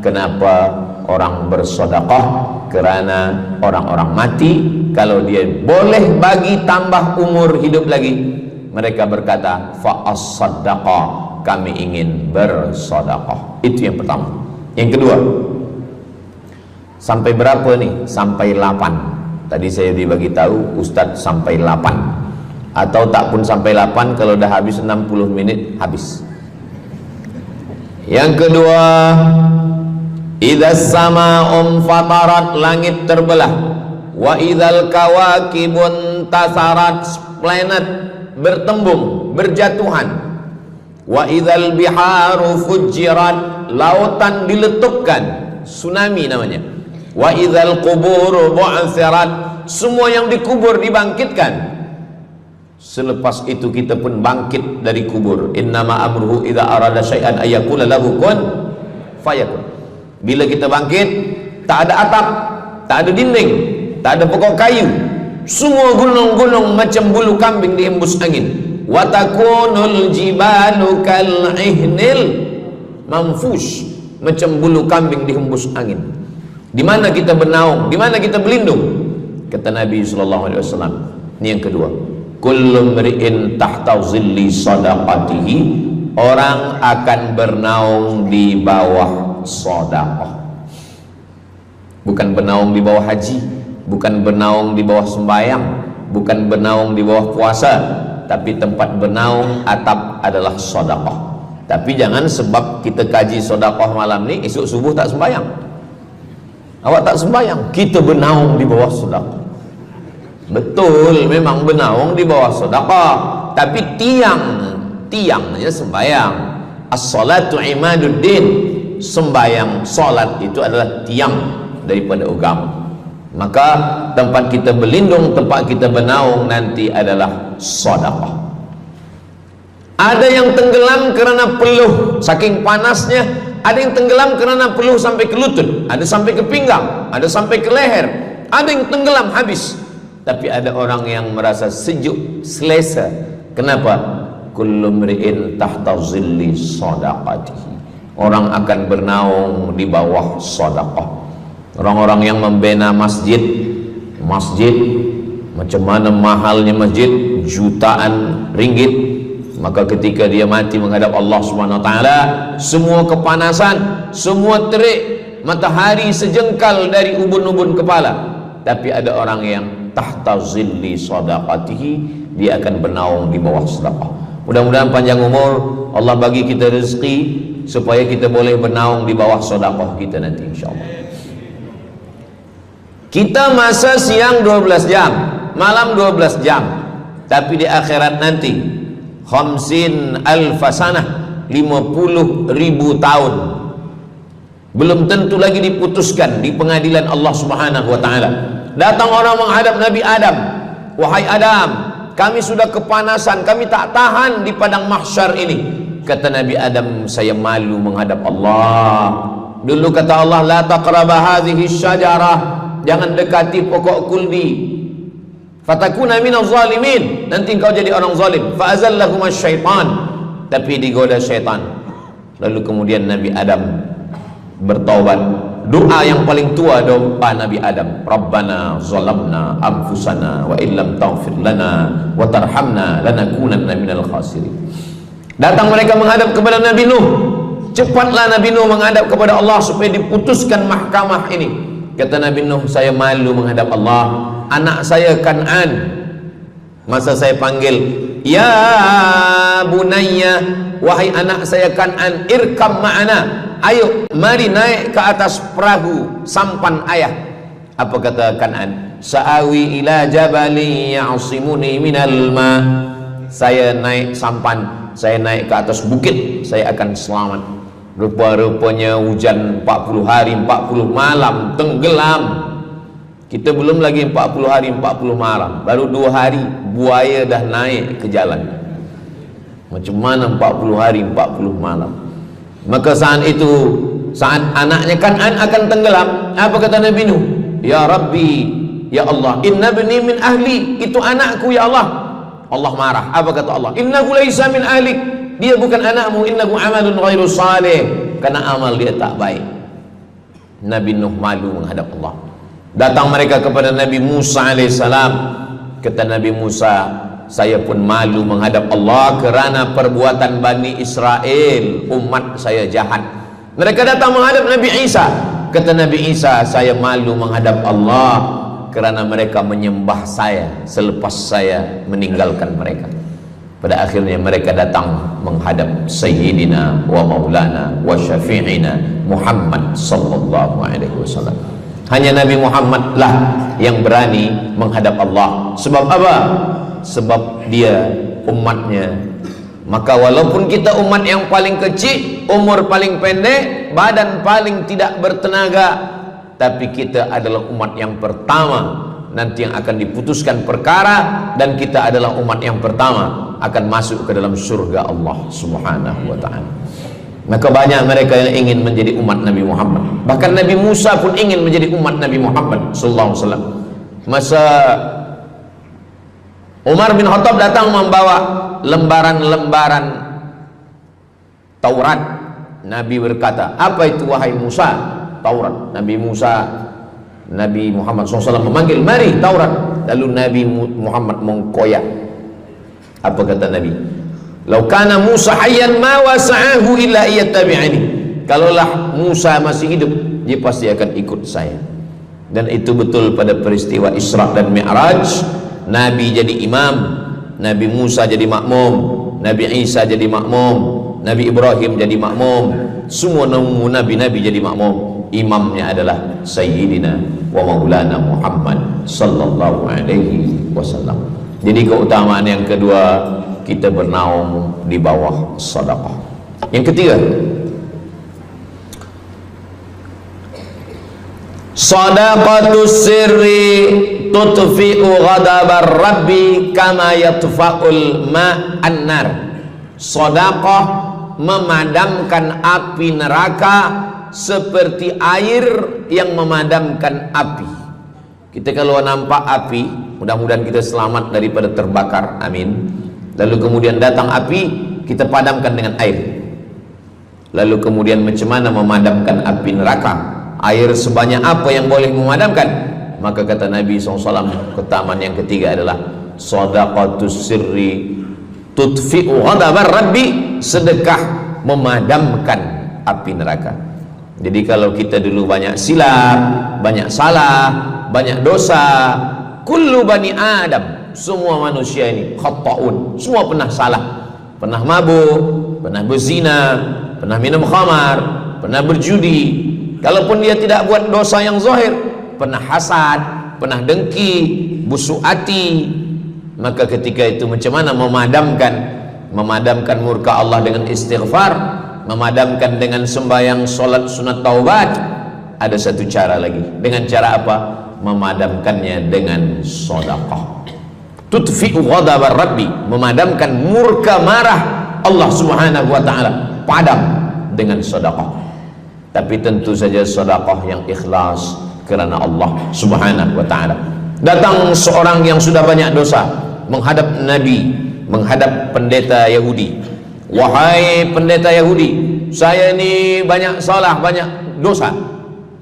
Kenapa orang bersedekah? Karena orang-orang mati, kalau dia boleh bagi tambah umur hidup lagi, mereka berkata, fa'as-saddaqa, kami ingin bersedekah. Itu yang pertama. Yang kedua, sampai berapa nih? Sampai 8. Tadi saya dibagi tahu Ustadz sampai 8. Atau tak pun sampai 8, kalau dah habis 60 menit habis. Yang kedua, idzas sama'un fatarat, langit terbelah. Wa idzal kawakibun tasarat, planet bertembung, berjatuhan. Wa idzal biharu fujirat, lautan diletupkan, tsunami namanya. Wa idzal qubur bu'athirat, semua yang dikubur dibangkitkan. Selepas itu kita pun bangkit dari kubur. Innama amruhu idza arada syai'an ayyaqula lahu kun fayakun. Bila kita bangkit, tak ada atap, tak ada dinding, tak ada pokok kayu, semua gunung-gunung macam bulu kambing dihembus angin. Wa takunul jibalu kal ihnil manfush, macam bulu kambing dihembus angin. Di mana kita bernaung? Di mana kita berlindung? Kata Nabi sallallahu alaihi wasallam. Ini yang kedua. Kullu mri'in tahta zilli sadaqatihi, orang akan bernaung di bawah sedekah. Bukan bernaung di bawah haji, bukan bernaung di bawah sembahyang, bukan bernaung di bawah puasa, tapi tempat bernaung atap adalah sedekah. Tapi jangan sebab kita kaji sedekah malam ni, esok subuh tak sembahyang. Awak tak sembahyang, kita bernaung di bawah sedekah. Betul, memang bernaung di bawah sedekah, tapi tiangnya sembahyang. As-salatu imaduddin, sembahyang, salat itu adalah tiang daripada agama. Maka tempat kita berlindung, tempat kita bernaung nanti adalah sedekah. Ada yang tenggelam kerana peluh saking panasnya, ada yang tenggelam kerana peluh sampai ke lutut, ada sampai ke pinggang, ada sampai ke leher, ada yang tenggelam habis. Tapi ada orang yang merasa sejuk, selesa. Kenapa? Kullu mri'in tahta zilli sadaqatihi, orang akan bernaung di bawah sedekah. Orang-orang yang membina masjid, macam mana mahalnya masjid, jutaan ringgit, maka ketika dia mati menghadap Allah Subhanahu wa taala, semua kepanasan, semua terik matahari sejengkal dari ubun-ubun kepala, tapi ada orang yang tahta zilli sadaqatihi, dia akan bernaung di bawah sedekah. Mudah-mudahan panjang umur, Allah bagi kita rezeki supaya kita boleh bernaung di bawah sedekah kita nanti insyaallah. Kita masa siang 12 jam, malam 12 jam, tapi di akhirat nanti 50 alfasanah, 50.000 tahun, belum tentu lagi diputuskan di pengadilan Allah Subhanahu wa taala. Datang orang menghadap Nabi Adam, wahai Adam, kami sudah kepanasan, kami tak tahan di padang mahsyar ini. Kata Nabi Adam, saya malu menghadap Allah. Dulu kata Allah, la taqraba hadhihi syajarah, jangan dekati pokok kuldi, fatakuna minaz zalimin, nanti engkau jadi orang zalim. Fa azallahuma syaitan, tapi digoda syaitan. Lalu kemudian Nabi Adam bertaubat. Doa yang paling tua doa Nabi Adam, Rabbana zalamna anfusana wa illam taghfir lana wa tarhamna lanakunanna minal khasirin. Datang mereka menghadap kepada Nabi Nuh. Cepatlah Nabi Nuh menghadap kepada Allah supaya diputuskan mahkamah ini. Kata Nabi Nuh, saya malu menghadap Allah. Anak saya Kan'an, masa saya panggil, ya bunayya, wahai anak saya Kan'an, irkam ma'ana, ayo mari naik ke atas perahu sampan ayah. Apa kata Kan'an? Sa'awi ila jabali ya'simuni minal ma, saya naik sampan, saya naik ke atas bukit, saya akan selamat. Rupa-rupanya hujan 40 hari 40 malam, tenggelam. Kita belum lagi 40 hari 40 malam, baru 2 hari buaya dah naik ke jalan. Macam mana 40 hari 40 malam? Maka saat itu, saat anaknya Kan'an akan tenggelam, apa kata Nabi Nuh? Ya Rabbi, ya Allah, inna bni min ahli, itu anakku ya Allah. Allah marah. Apa kata Allah? Innahu laisa min ahlik, dia bukan anakmu. Innahu amalun ghairu salih, karena amal dia tak baik. Nabi Nuh malu menghadap Allah. Datang mereka kepada Nabi Musa alaihissalam. Kata Nabi Musa, saya pun malu menghadap Allah kerana perbuatan Bani Israel, umat saya jahat. Mereka datang menghadap Nabi Isa. Kata Nabi Isa, saya malu menghadap Allah kerana mereka menyembah saya selepas saya meninggalkan mereka. Pada akhirnya mereka datang menghadap Sayyidina wa Maulana wa Syafi'ina Muhammad sallallahu alaihi wasallam. Hanya Nabi Muhammad lah yang berani menghadap Allah. Sebab apa? Sebab dia umatnya. Maka walaupun kita umat yang paling kecil, umur paling pendek, badan paling tidak bertenaga, tapi kita adalah umat yang pertama nanti yang akan diputuskan perkara, dan kita adalah umat yang pertama akan masuk ke dalam surga Allah Subhanahu wa ta'ala. Maka banyak mereka yang ingin menjadi umat Nabi Muhammad. Bahkan Nabi Musa pun ingin menjadi umat Nabi Muhammad sallallahu alaihi wasallam. Masa Umar bin Khattab datang membawa lembaran-lembaran Taurat, Nabi berkata, apa itu wahai Musa? Taurat. Nabi Muhammad SAW memanggil, mari Taurat. Lalu Nabi Muhammad mengkoyak. Apa kata Nabi? Lau kana Musa hayyan ma wasa'ahu illa iyattabi'ani. Kalaulah Musa masih hidup, dia pasti akan ikut saya. Dan itu betul pada peristiwa Isra dan Mi'raj. Nabi jadi imam, Nabi Musa jadi makmum, Nabi Isa jadi makmum, Nabi Ibrahim jadi makmum, semua nabi-nabi jadi makmum. Imamnya adalah Sayyidina wa Maulana Muhammad sallallahu alaihi wasallam. Jadi keutamaan yang kedua, kita bernaung di bawah sedekah. Yang ketiga, sadaqatus sirri tutfi'u ghadabar rabbi kama yatfa'ul ma'an nar. Sedekah memadamkan api neraka seperti air yang memadamkan api. Kita kalau nampak api, mudah-mudahan kita selamat daripada terbakar, amin. Lalu kemudian datang api, kita padamkan dengan air. Lalu kemudian macam mana memadamkan api neraka? Air sebanyak apa yang boleh memadamkan? Maka kata Nabi SAW, keutamaan yang ketiga adalah sadaqatus sirri tutfi'u ghadabar rabbi, sedekah memadamkan api neraka. Jadi kalau kita dulu banyak silap, banyak salah, banyak dosa. Kullu bani Adam, semua manusia ini khata'un, semua pernah salah, pernah mabuk, pernah berzina, pernah minum khamar, pernah berjudi. Kalaupun dia tidak buat dosa yang zahir, pernah hasad, pernah dengki, busuk hati. Maka ketika itu macam mana memadamkan murka Allah dengan istighfar, memadamkan dengan sembahyang, solat, sunat, taubat? Ada satu cara lagi. Dengan cara apa? Memadamkannya dengan sedekah. Tudfi'u ghadabar rabbi, memadamkan murka marah Allah subhanahu wa ta'ala, padam dengan sedekah. Tapi tentu saja sedekah yang ikhlas kerana Allah subhanahu wa ta'ala. Datang seorang yang sudah banyak dosa menghadap Nabi, menghadap pendeta Yahudi. Wahai pendeta Yahudi, saya ini banyak salah, banyak dosa.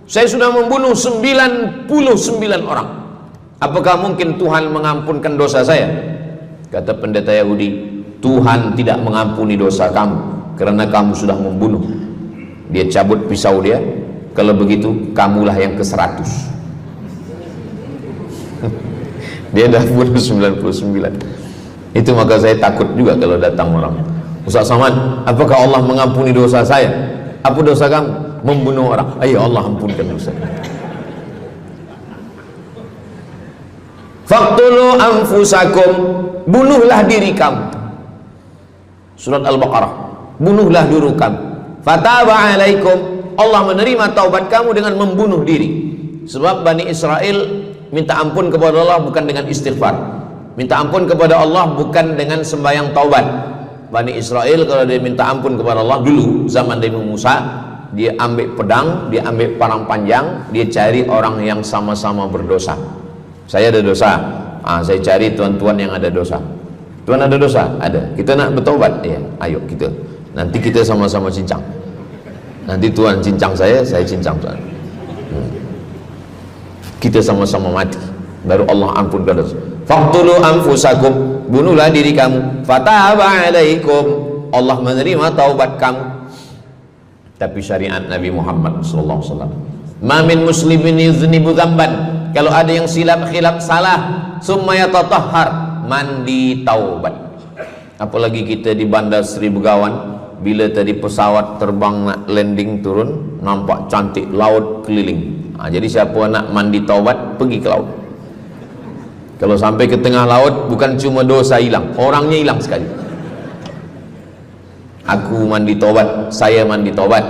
Saya sudah membunuh 99 orang. Apakah mungkin Tuhan mengampunkan dosa saya? Kata pendeta Yahudi, Tuhan tidak mengampuni dosa kamu kerana kamu sudah membunuh. Dia cabut pisau dia. Kalau begitu kamulah yang ke-100. Dia dah bunuh 99. Itu maka saya takut juga kalau datang orang, Ustaz Samad, apakah Allah mengampuni dosa saya? Apa dosa kamu? Membunuh orang. Ayo Allah ampunkan dosa. Faqtulu anfusakum, bunuhlah diri kamu. Surat Al-Baqarah. Bunuhlah diri kamu. Fataba alaikum, Allah menerima taubat kamu dengan membunuh diri. Sebab Bani Israel minta ampun kepada Allah bukan dengan istighfar, minta ampun kepada Allah bukan dengan sembahyang taubat. Bani Israel kalau dia minta ampun kepada Allah dulu zaman Nabi Musa, dia ambil pedang, dia ambil parang panjang, dia cari orang yang sama-sama berdosa. Saya ada dosa, saya cari tuan-tuan yang ada dosa. Tuan ada dosa? Ada. Kita nak bertaubat? Ya, ayo kita. Nanti kita sama-sama cincang. Nanti tuan cincang saya cincang tuan. Kita sama-sama mati, baru Allah ampunkan dosa. Faqtulu anfusakum, bunuhlah diri kamu. Fataba alaikum, Allah menerima taubat kamu. Tapi syariat Nabi Muhammad sallallahu alaihi wasallam, ma min muslimin yuznibu dzamban, kalau ada yang silap khilaf salah, summa yatatahhar, mandi taubat. Apalagi kita di Bandar Seri Begawan, bila tadi pesawat terbang nak landing turun, nampak cantik laut keliling. Jadi siapa nak mandi taubat, pergi ke laut. Kalau sampai ke tengah laut, bukan cuma dosa hilang, orangnya hilang sekali. Aku mandi taubat, saya mandi taubat.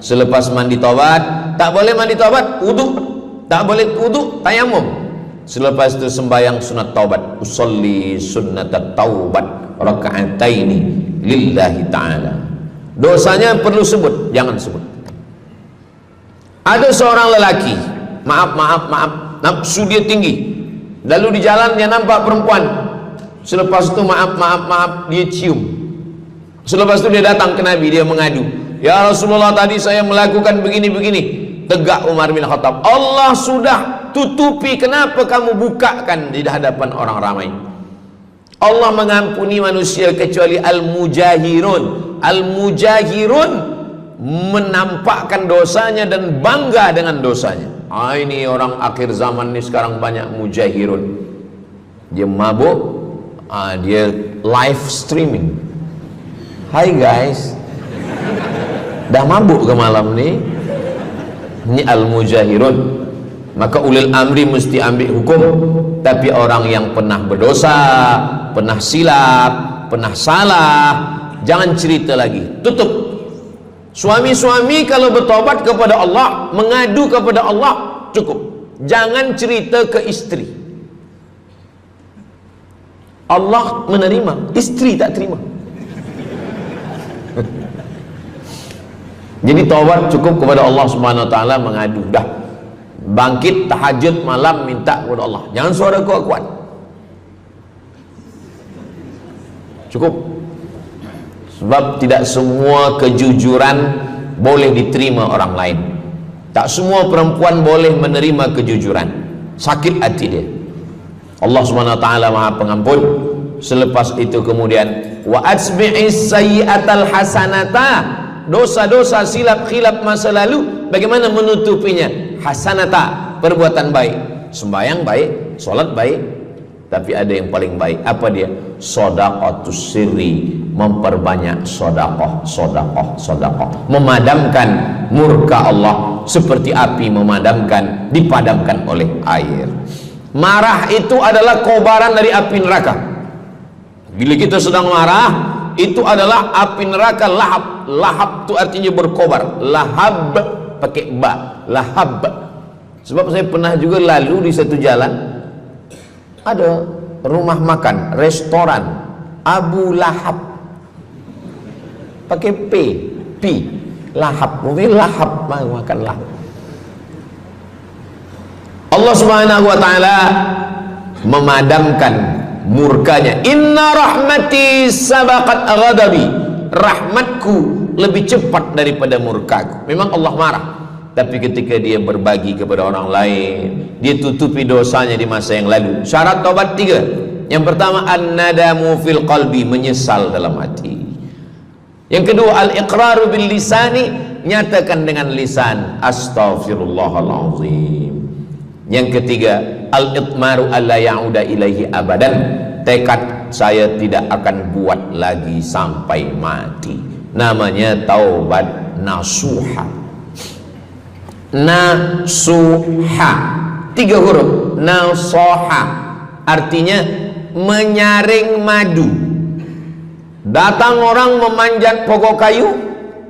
Selepas mandi taubat, tak boleh mandi taubat, wudu. Tak boleh wudu, tayamum. Selepas itu sembahyang sunat taubat, usolli sunnatat taubat raka'ataini lillahi ta'ala. Dosanya perlu sebut, jangan sebut. Ada seorang lelaki, maaf, nafsu dia tinggi. Lalu di jalan dia nampak perempuan. Selepas itu maaf, dia cium. Selepas itu dia datang ke Nabi, dia mengadu, ya Rasulullah, tadi saya melakukan begini-begini. Tegak Umar bin Khattab, Allah sudah tutupi, kenapa kamu bukakan di hadapan orang ramai? Allah mengampuni manusia kecuali al-mujahirun. Al-mujahirun menampakkan dosanya dan bangga dengan dosanya. Ini orang akhir zaman ini sekarang banyak mujahirun. Dia mabuk, dia live streaming. Hai guys, dah mabuk ke malam ni? Ini al-mujahirun. Maka ulil amri mesti ambil hukum. Tapi orang yang pernah berdosa, pernah silap, pernah salah, jangan cerita lagi, tutup. Suami-suami kalau bertobat kepada Allah, mengadu kepada Allah, cukup. Jangan cerita ke istri. Allah menerima, istri tak terima. Jadi taubat cukup kepada Allah Subhanahu wa taala, mengadu dah. Bangkit tahajud malam minta kepada Allah. Jangan suara kuat-kuat. Cukup. Sebab tidak semua kejujuran boleh diterima orang lain. Tak semua perempuan boleh menerima kejujuran. Sakit hati dia. Allah Subhanahu wa taala Maha Pengampun. Selepas itu kemudian wa asbi'is sayyi'atal hasanata, dosa-dosa silap khilaf masa lalu bagaimana menutupinya? Hasanata, perbuatan baik. sembahyang baik, sholat baik, tapi ada yang paling baik. Apa dia? Shadaqatus sirri, memperbanyak sedekah, sedekah, sedekah, memadamkan murka Allah seperti api dipadamkan oleh air. Marah itu adalah kobaran dari api neraka. Bila kita sedang marah, itu adalah api neraka lahab. Lahab itu artinya berkobar. Lahab pakai ba, lahab. Sebab saya pernah juga lalu di satu jalan, ada rumah makan, restoran Abu Lahab, pakai P, lahab, mungkin lahab, makan lahab. Allah Subhanahu wa taala memadamkan murkanya. Inna rahmati sabaqat ghadabi, rahmatku lebih cepat daripada murkaku. Memang Allah marah, tapi ketika dia berbagi kepada orang lain, dia tutupi dosanya di masa yang lalu. Syarat taubat 3. Yang pertama, an-nadamu fil qalbi, menyesal dalam hati. Yang kedua, al-iqraru bil lisani, nyatakan dengan lisan, astaghfirullahalazim. Yang ketiga, al-itmaru alla ya'uda ilaihi abadan, tekad saya tidak akan buat lagi sampai mati. Namanya taubat nasuha. Nasuha, 3 huruf. Nasoha artinya menyaring madu. Datang orang memanjat pokok kayu,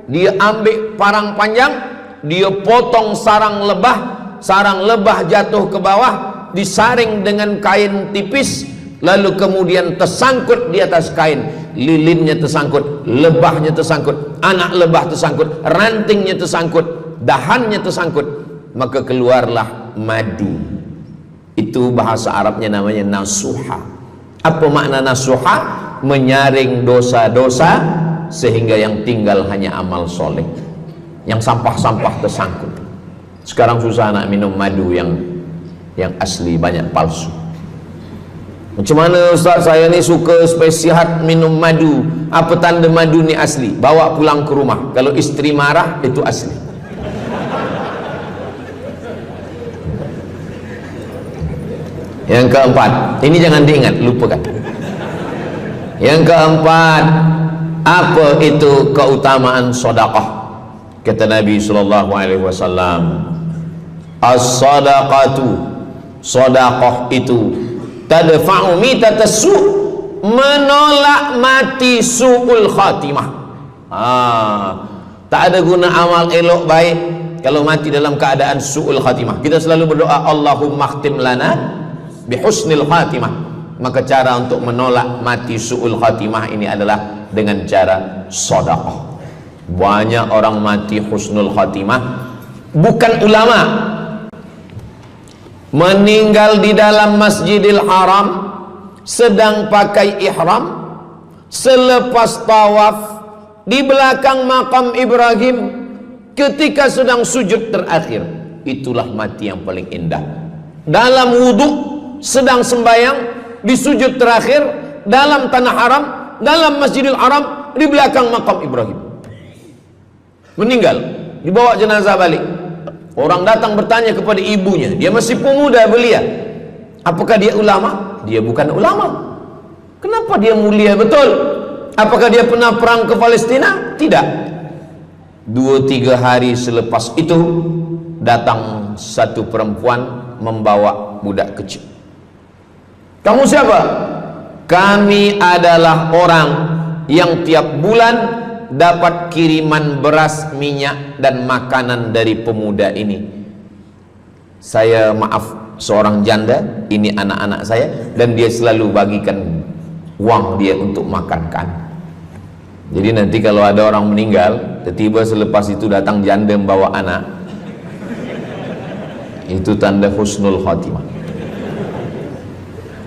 dia ambil parang panjang, dia potong sarang lebah jatuh ke bawah, disaring dengan kain tipis, lalu kemudian tersangkut di atas kain. Lilinnya tersangkut, lebahnya tersangkut, anak lebah tersangkut, rantingnya tersangkut, dahannya tersangkut, maka keluarlah madu. Itu bahasa Arabnya namanya nasuha. Apa makna nasuha? Menyaring dosa-dosa sehingga yang tinggal hanya amal soleh, yang sampah-sampah tersangkut. Sekarang susah nak minum madu yang asli, banyak palsu. Macam mana Ustaz, saya ni suka spesial minum madu, apa tanda madu ni asli? Bawa pulang ke rumah, kalau istri marah itu asli. Yang keempat, ini jangan diingat, lupakan. Yang keempat, apa itu keutamaan sedekah? Kata Nabi sallallahu alaihi wasallam, as-sadaqatu, sedekah itu tadfa'u mitatassu, menolak mati su'ul khatimah. Tak ada guna amal elok baik kalau mati dalam keadaan su'ul khatimah. Kita selalu berdoa, Allahumma khtim lana bihusnil khatimah. Maka cara untuk menolak mati su'ul khatimah ini adalah dengan cara sedekah. Banyak orang mati husnul khatimah, bukan ulama, meninggal di dalam Masjidil Haram sedang pakai ihram, selepas tawaf di belakang makam Ibrahim ketika sedang sujud terakhir. Itulah mati yang paling indah. Dalam wudhu sedang sembahyang, di sujud terakhir dalam tanah haram, dalam Masjidil Haram, di belakang makam Ibrahim. Meninggal, dibawa jenazah balik. Orang datang bertanya kepada ibunya, dia masih pemuda belia, apakah dia ulama? Dia bukan ulama. Kenapa dia mulia betul? Apakah dia pernah perang ke Palestina? Tidak. 2-3 hari selepas itu datang satu perempuan membawa budak kecil. Kamu siapa? Kami adalah orang yang tiap bulan dapat kiriman beras, minyak dan makanan dari pemuda ini. Saya maaf, seorang janda, ini anak-anak saya, dan dia selalu bagikan uang dia untuk makan kan. Jadi nanti kalau ada orang meninggal, tiba-tiba selepas itu datang janda membawa anak, itu tanda husnul khatimah.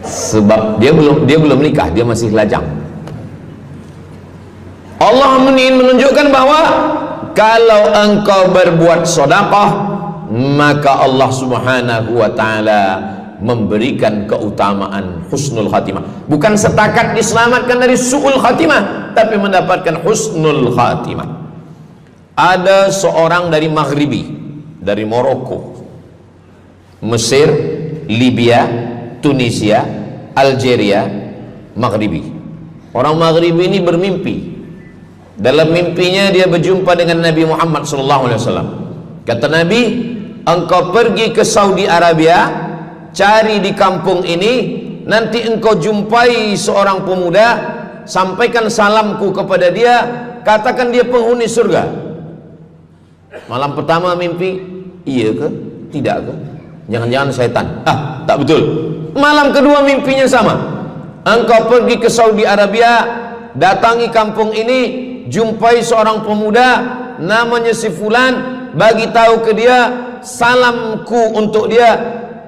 Sebab dia belum nikah, dia masih lajang. Allah menunjukkan bahwa kalau engkau berbuat sedekah, maka Allah Subhanahu wa taala memberikan keutamaan husnul khatimah. Bukan setakat diselamatkan dari su'ul khatimah, tapi mendapatkan husnul khatimah. Ada seorang dari Maghribi, dari Maroko, Mesir, Libya, Tunisia, Algeria, Maghribi. Orang Maghribi ini bermimpi. Dalam mimpinya dia berjumpa dengan Nabi Muhammad SAW. Kata Nabi, engkau pergi ke Saudi Arabia, cari di kampung ini, nanti engkau jumpai seorang pemuda, sampaikan salamku kepada dia, katakan dia penghuni surga. Malam pertama mimpi, iya ke? Tidak ke? Jangan-jangan syaitan. Tak betul. Malam kedua mimpinya sama. Engkau pergi ke Saudi Arabia, datangi kampung ini, jumpai seorang pemuda namanya si fulan, bagi tahu ke dia, salamku untuk dia,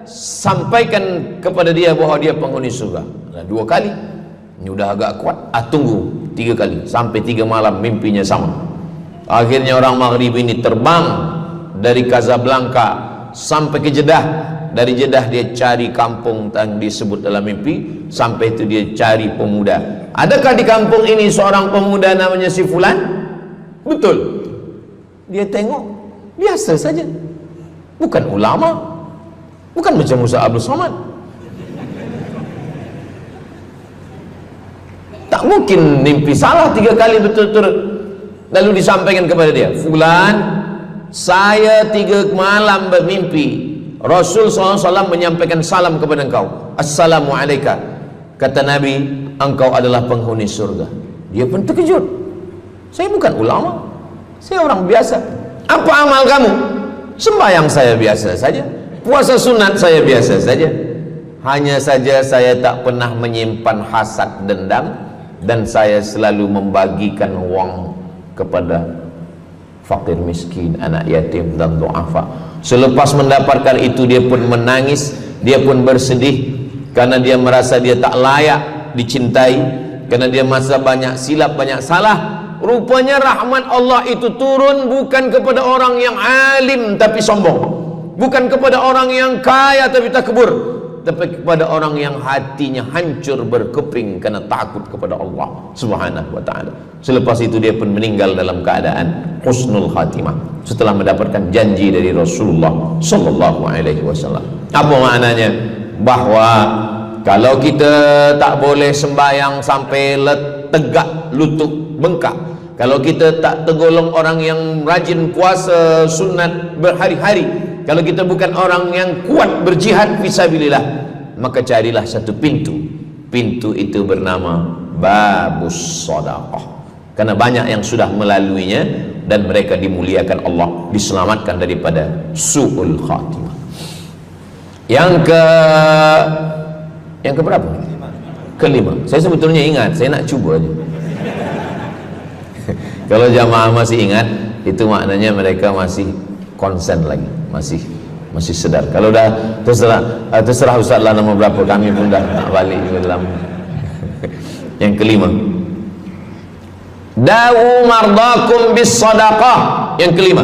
sampaikan kepada dia bahwa dia penghuni surga. Nah, 2 kali. Ini udah agak kuat. Tunggu 3 kali, sampai 3 malam mimpinya sama. Akhirnya orang Maghrib ini terbang dari Casablanca sampai ke Jeddah. Dari Jeddah dia cari kampung yang disebut dalam mimpi. Sampai itu dia cari pemuda. Adakah di kampung ini seorang pemuda namanya si fulan? Betul. Dia tengok, biasa saja. Bukan ulama, bukan macam Musa Abdul Somad. Tak mungkin mimpi salah 3 kali betul-betul. Lalu disampaikan kepada dia, fulan, saya 3 malam bermimpi Rasul SAW menyampaikan salam kepada engkau. Assalamualaikum. Kata Nabi, engkau adalah penghuni surga. Dia pun terkejut. Saya bukan ulama, saya orang biasa. Apa amal kamu? Sembahyang saya biasa saja, puasa sunat saya biasa saja. Hanya saja saya tak pernah menyimpan hasad dendam, dan saya selalu membagikan uang kepada fakir miskin, anak yatim dan du'afa. Selepas mendapatkan itu dia pun menangis, dia pun bersedih karena dia merasa dia tak layak dicintai, karena dia merasa banyak silap, banyak salah. Rupanya rahmat Allah itu turun bukan kepada orang yang alim tapi sombong, bukan kepada orang yang kaya tapi takbur, tapi kepada orang yang hatinya hancur berkeping karena takut kepada Allah Subhanahu wa ta'ala. Selepas itu dia pun meninggal dalam keadaan husnul khatimah setelah mendapatkan janji dari Rasulullah sallallahu alaihi wasallam. Apa maknanya? Bahwa kalau kita tak boleh sembahyang sampai tegak lutut bengkak, kalau kita tak tergolong orang yang rajin puasa sunat berhari-hari, kalau kita bukan orang yang kuat berjihad fisabilillah, maka carilah satu pintu. Pintu itu bernama babus sedekah. Karena banyak yang sudah melaluinya dan mereka dimuliakan Allah, diselamatkan daripada su'ul khatimah. Yang ke berapa? Kelima. Saya sebetulnya ingat, saya nak cuba aja. Kalau jamaah masih ingat, itu maknanya mereka masih konsen lagi, masih sedar. Kalau dah terserah Ustaz lah nama berapa, kami pun dah nak balik ke dalam. Yang kelima, dawu mardakum bis sadaqah. Yang kelima,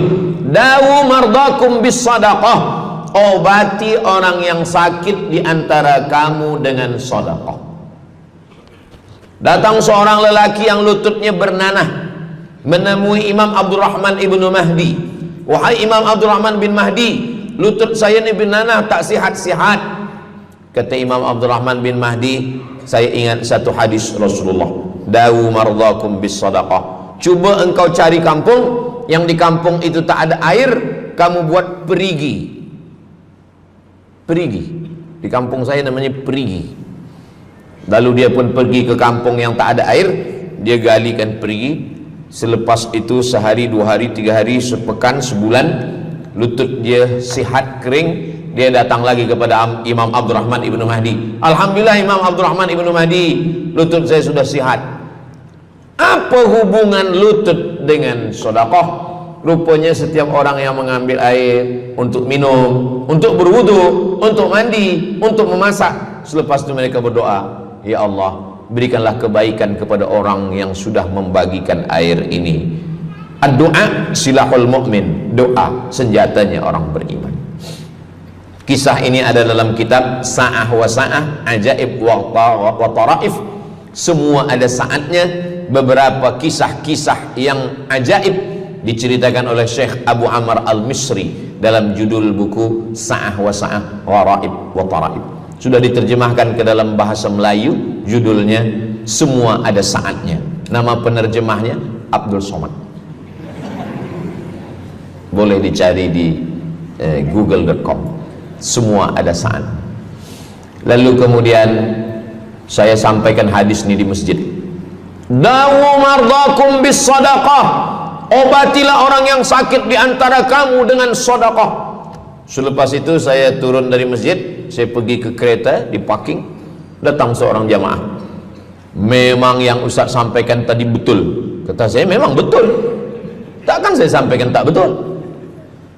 dawu mardakum bis sadaqah. Obati orang yang sakit di antara kamu dengan sedekah. Datang seorang lelaki yang lututnya bernanah menemui Imam Abdurrahman ibnu Mahdi. Wahai Imam Abdurrahman bin Mahdi, lutut saya ni bernanah tak sihat-sihat. Kata Imam Abdurrahman bin Mahdi, saya ingat satu hadis Rasulullah, dawu mardakum bis sadaqah. Cuba engkau cari kampung yang di kampung itu tak ada air, kamu buat perigi. Perigi, di kampung saya namanya perigi. Lalu dia pun pergi ke kampung yang tak ada air, dia galikan perigi. Selepas itu sehari, 2 hari, 3 hari, sepekan, sebulan, lutut dia sihat kering. Dia datang lagi kepada Imam Abdurrahman ibnu Mahdi. Alhamdulillah Imam Abdurrahman ibnu Mahdi, lutut saya sudah sihat. Apa hubungan lutut dengan sedekah? Rupanya setiap orang yang mengambil air untuk minum, untuk berwudu, untuk mandi, untuk memasak, selepas itu mereka berdoa, ya Allah, berikanlah kebaikan kepada orang yang sudah membagikan air ini. Ad-du'a silahul mu'min, doa senjatanya orang beriman. Kisah ini ada dalam kitab Sa'ah wa Sa'ah, Ajaib wa Taraif. Semua ada saatnya. Beberapa kisah-kisah yang ajaib diceritakan oleh Syekh Abu Amr Al-Misri dalam judul buku Sa'ah wa Sa'ah Gharaib wa Taraib. Sudah diterjemahkan ke dalam bahasa Melayu, judulnya Semua Ada Saatnya. Nama penerjemahnya Abdul Somad. Boleh dicari di google.com. Semua ada saat. Lalu kemudian saya sampaikan hadis ini di masjid. Dawu mardakum bis sadaqah. Obatilah orang yang sakit di antara kamu dengan sedekah. Selepas itu saya turun dari masjid, saya pergi ke kereta, di parking, datang seorang jamaah. Memang yang Ustaz sampaikan tadi betul. Kata saya, memang betul. Takkan saya sampaikan tak betul?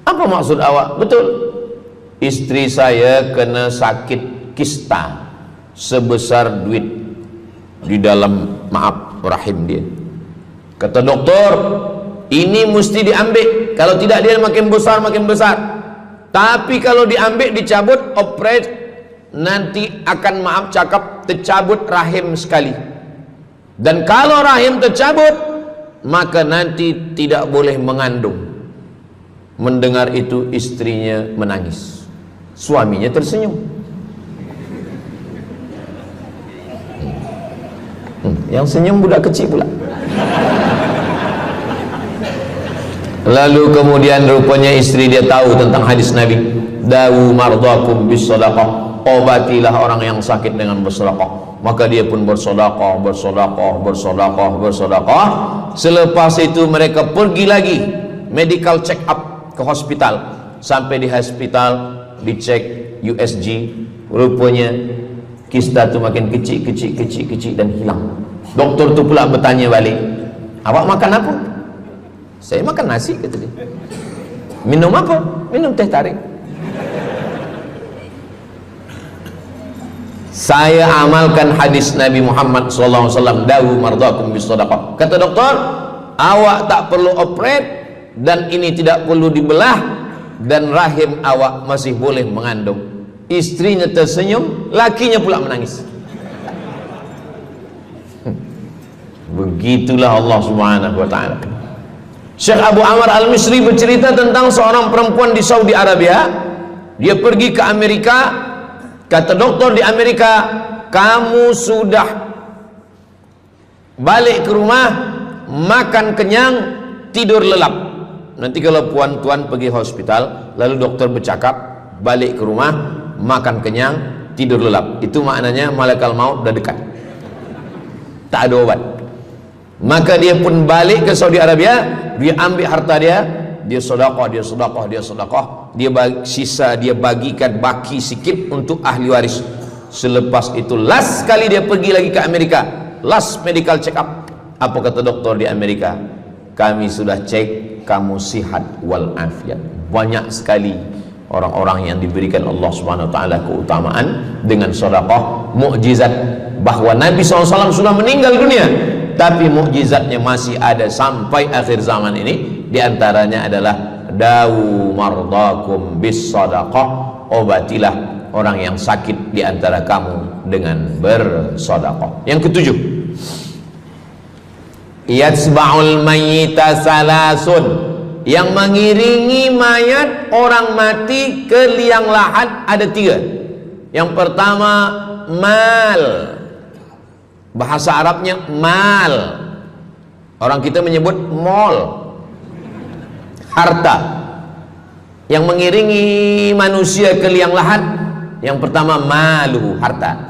Apa maksud awak? Betul. Istri saya kena sakit kista sebesar duit di dalam, maaf, rahim dia. Kata doktor, ini mesti diambil, kalau tidak dia makin besar makin besar. Tapi kalau diambil, dicabut, operate, nanti akan, maaf cakap, tercabut rahim sekali. Dan kalau rahim tercabut, maka nanti tidak boleh mengandung. Mendengar itu istrinya menangis, suaminya tersenyum. Yang senyum budak kecil pula. Lalu kemudian rupanya istri dia tahu tentang hadis Nabi, dawu mardakum bis sadaqah, obatilah orang yang sakit dengan bersedekah. Maka dia pun bersedekah, bersedekah, bersedekah, bersedekah. Selepas itu mereka pergi lagi medical check up ke hospital. Sampai di hospital dicek USG, rupanya kista itu makin kecil, kecil, kecil, kecil dan hilang. Doktor tu pula bertanya balik, awak makan apa? Saya makan nasi, kata dia. Minum apa? Minum teh tarik. Saya amalkan hadis Nabi Muhammad SAW, dawu mardakum bis sadaqah. Kata doktor, awak tak perlu operate dan ini tidak perlu dibelah, dan rahim awak masih boleh mengandung. Istrinya tersenyum, lakinya pula menangis. Begitulah Allah Subhanahu wa taala. Syekh Abu Amr Al-Misri bercerita tentang seorang perempuan di Saudi Arabia. Dia pergi ke Amerika. Kata doktor di Amerika, kamu sudah balik ke rumah, makan kenyang, tidur lelap. Nanti kalau puan-tuan pergi hospital, lalu dokter bercakap, balik ke rumah, makan kenyang, tidur lelap, itu maknanya malaikat maut dah dekat, tak ada obat. Maka dia pun balik ke Saudi Arabia, dia ambil harta dia, dia sedekah, dia sedekah, dia sedekah, dia sisa dia bagikan baki sikit untuk ahli waris. Selepas itu last kali dia pergi lagi ke Amerika, last medical check up. Apa kata doktor di Amerika? Kami sudah cek, kamu sihat wal afiat. Banyak sekali orang-orang yang diberikan Allah Subhanahu wa taala keutamaan dengan sedekah, mukjizat bahwa Nabi SAW sudah meninggal dunia, tapi mukjizatnya masih ada sampai akhir zaman ini. Di antaranya adalah dawu mardakum bis sadaqah, obatilah orang yang sakit di antara kamu dengan bersedekah. Yang ketujuh, yatsba'ul mayyita salasun, yang mengiringi mayat orang mati ke liang lahat ada tiga. Yang pertama mal, bahasa Arabnya mal, orang kita menyebut mall, harta. Yang mengiringi manusia ke liang lahat, yang pertama maluhu, harta.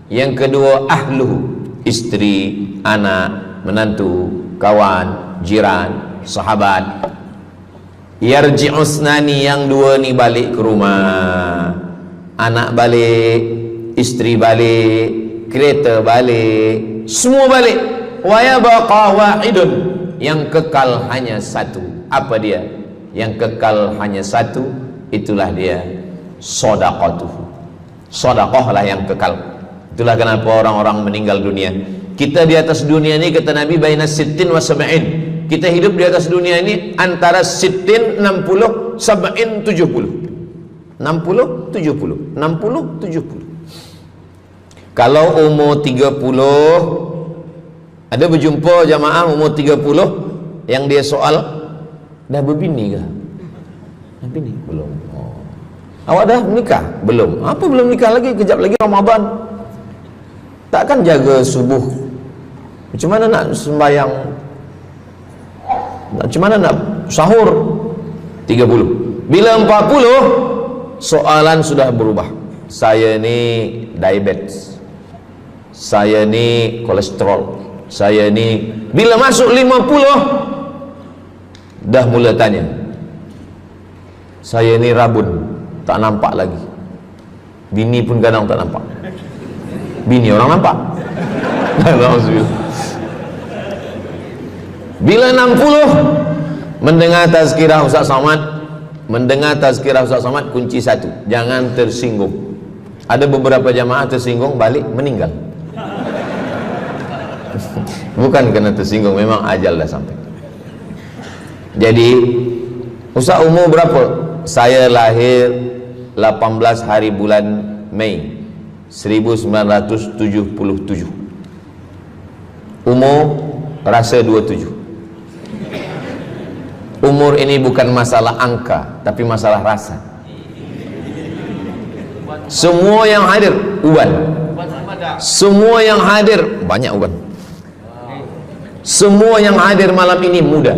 Yang kedua ahluhu, istri, anak, menantu, kawan, jiran, sahabat. Yarji'usnani, yang dua ni balik ke rumah, anak balik, istri balik, kereta balik, semua balik. Wa yabqa wahidun, yang kekal hanya satu. Apa dia? Yang kekal hanya satu, itulah dia sedekatuhu. Sedekahlah yang kekal. Itulah kenapa orang-orang meninggal dunia. Kita di atas dunia ini, kata Nabi, baina sittin wa sab'in. Kita hidup di atas dunia ini antara sittin, 60, sab'in, 70. 60, 70, 60, 70. Kalau umur 30, ada berjumpa jamaah umur 30 yang dia soal, dah berbini ke? Nabi ni belum. Oh. Awak dah menikah? Belum. Apa belum nikah lagi? Kejap lagi Ramadan. Takkan jaga subuh? Macam mana nak sembahyang? Macam mana nak sahur? 30. Bila 40, soalan sudah berubah. Saya ni diabetes, saya ni kolesterol, saya ni. Bila masuk 50, dah mula tanya, saya ni rabun, tak nampak lagi. Bini pun kadang tak nampak. Bini orang nampak. Bila 60, mendengar tazkirah Ustaz Somad, kunci satu, jangan tersinggung. Ada beberapa jamaah tersinggung, balik meninggal. Bukan kerana tersinggung, memang ajal dah sampai. Jadi Ustaz umur berapa? Saya lahir 18 hari bulan Mei 1977. Umur rasa 27. Umur ini bukan masalah angka, tapi masalah rasa. Semua yang hadir uban, semua yang hadir banyak uban, semua yang hadir malam ini muda.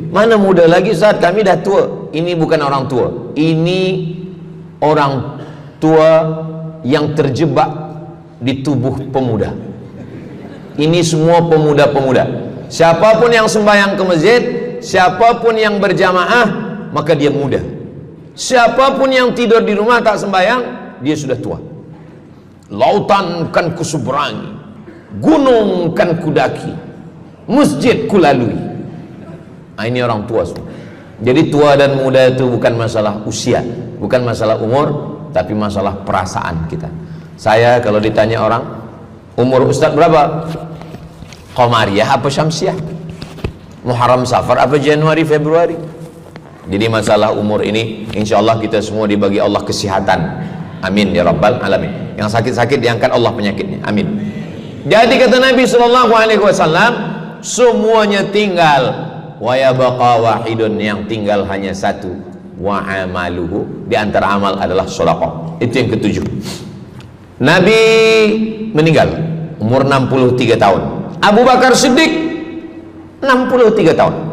Mana muda lagi Ustaz? Kami dah tua. Ini bukan orang tua, ini orang tua yang terjebak di tubuh pemuda. Ini semua pemuda-pemuda. Siapapun yang sembahyang ke masjid, siapapun yang berjamaah, maka dia muda. Siapapun yang tidur di rumah tak sembahyang, dia sudah tua. Lautan kan kuseberangi, gunung kan kudaki, masjid kulalui. Ini orang tua semua. Jadi tua dan muda itu bukan masalah usia, bukan masalah umur, tapi masalah perasaan kita. Saya kalau ditanya orang, umur Ustaz berapa? Qamariyah apa Syamsiah? Muharram Safar apa Januari Februari? Jadi masalah umur ini insyaallah kita semua dibagi Allah kesihatan. Amin ya rabbal alamin. Yang sakit-sakit diangkat Allah penyakitnya. Amin. Jadi kata Nabi sallallahu alaihi wasallam, semuanya tinggal, wa yabqa wahidun, yang tinggal hanya satu, wa amaluhu, di antara amal adalah sedekah. Itu yang ketujuh. Nabi meninggal umur 63 tahun. Abu Bakar Siddiq 63 tahun.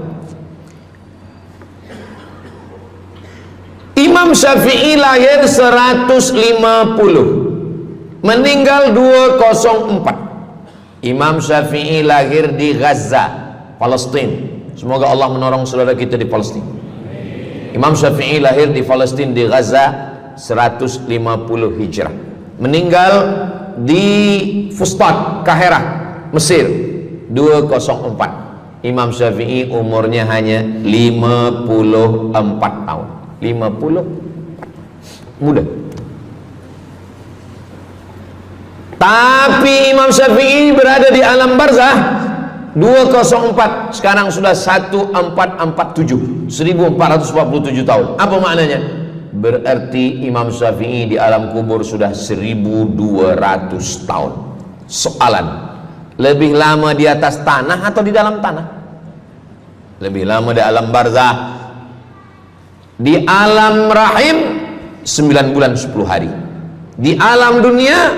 Imam Syafi'i lahir 150, meninggal 204. Imam Syafi'i lahir di Gaza, Palestina. Semoga Allah menolong saudara kita di Palestina. Imam Syafi'i lahir di Palestina, di Gaza 150 Hijrah. Meninggal di Fustat, Kahirah, Mesir 204. Imam Syafi'i umurnya hanya 54 tahun. 50, muda. Tapi Imam Syafi'i berada di alam barzah 204, sekarang sudah 1447, 1447 tahun. Apa maknanya? Berarti Imam Syafi'i di alam kubur sudah 1200 tahun. Soalan, lebih lama di atas tanah atau di dalam tanah? Lebih lama di alam barzah. Di alam rahim 9 bulan 10 hari. Di alam dunia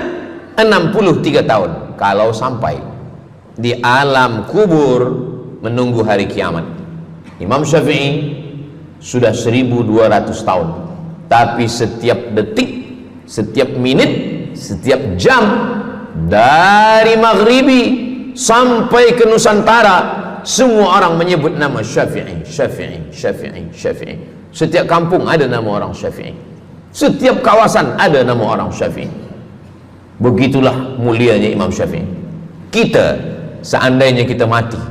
63 tahun kalau sampai. Di alam kubur menunggu hari kiamat. Imam Syafi'i sudah 1200 tahun. Tapi setiap detik, setiap menit, setiap jam, dari maghribi sampai ke Nusantara, semua orang menyebut nama Syafi'i, Syafi'i, Syafi'i, Syafi'i. Setiap kampung ada nama orang Syafi'i, setiap kawasan ada nama orang Syafi'i. Begitulah mulianya Imam Syafi'i. Kita, seandainya kita mati,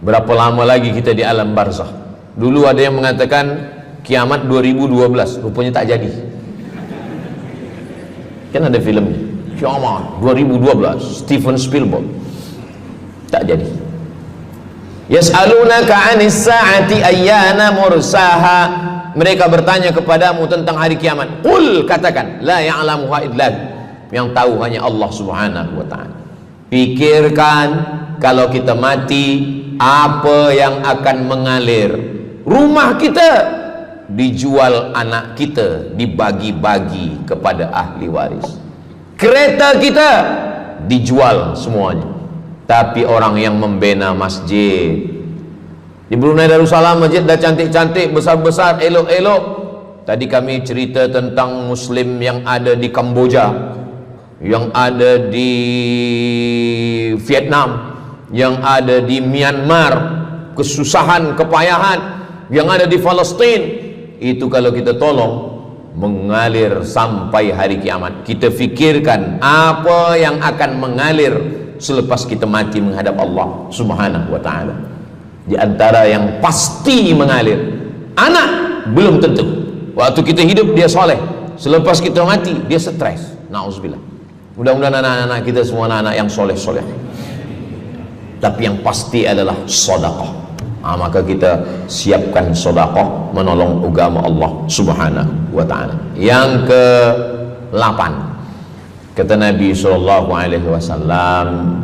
berapa lama lagi kita di alam barzah? Dulu ada yang mengatakan kiamat 2012, rupanya tak jadi. Kan ada filmnya, kiamat 2012, Steven Spielberg. Tak jadi. Yas'alunaka 'anis sa'ati ayyana mursaha. Mereka bertanya kepadamu tentang hari kiamat. Qul, katakan, la ya'lamuha illa, yang tahu hanya Allah Subhanahu wa ta'ala. Pikirkan, kalau kita mati, apa yang akan mengalir? Rumah kita dijual anak kita, dibagi-bagi kepada ahli waris. Kereta kita dijual semuanya. Tapi orang yang membina masjid di Brunei Darussalam, masjid dah cantik-cantik, besar-besar, elok-elok. Tadi kami cerita tentang Muslim yang ada di Kamboja, yang ada di Vietnam, yang ada di Myanmar, kesusahan, kepayahan, yang ada di Palestin. Itu kalau kita tolong, mengalir sampai hari kiamat. Kita fikirkan apa yang akan mengalir selepas kita mati menghadap Allah Subhanahu wa ta'ala. Di antara yang pasti mengalir, anak belum tentu. Waktu kita hidup dia soleh, selepas kita mati dia stres. Na'udzubillah. Mudah-mudahan anak-anak kita semua anak-anak yang soleh-soleh. Tapi yang pasti adalah sedekah. Maka kita siapkan sedekah menolong agama Allah Subhanahu wa ta'ala. Yang ke-8, kata Nabi sallallahu alaihi wasallam,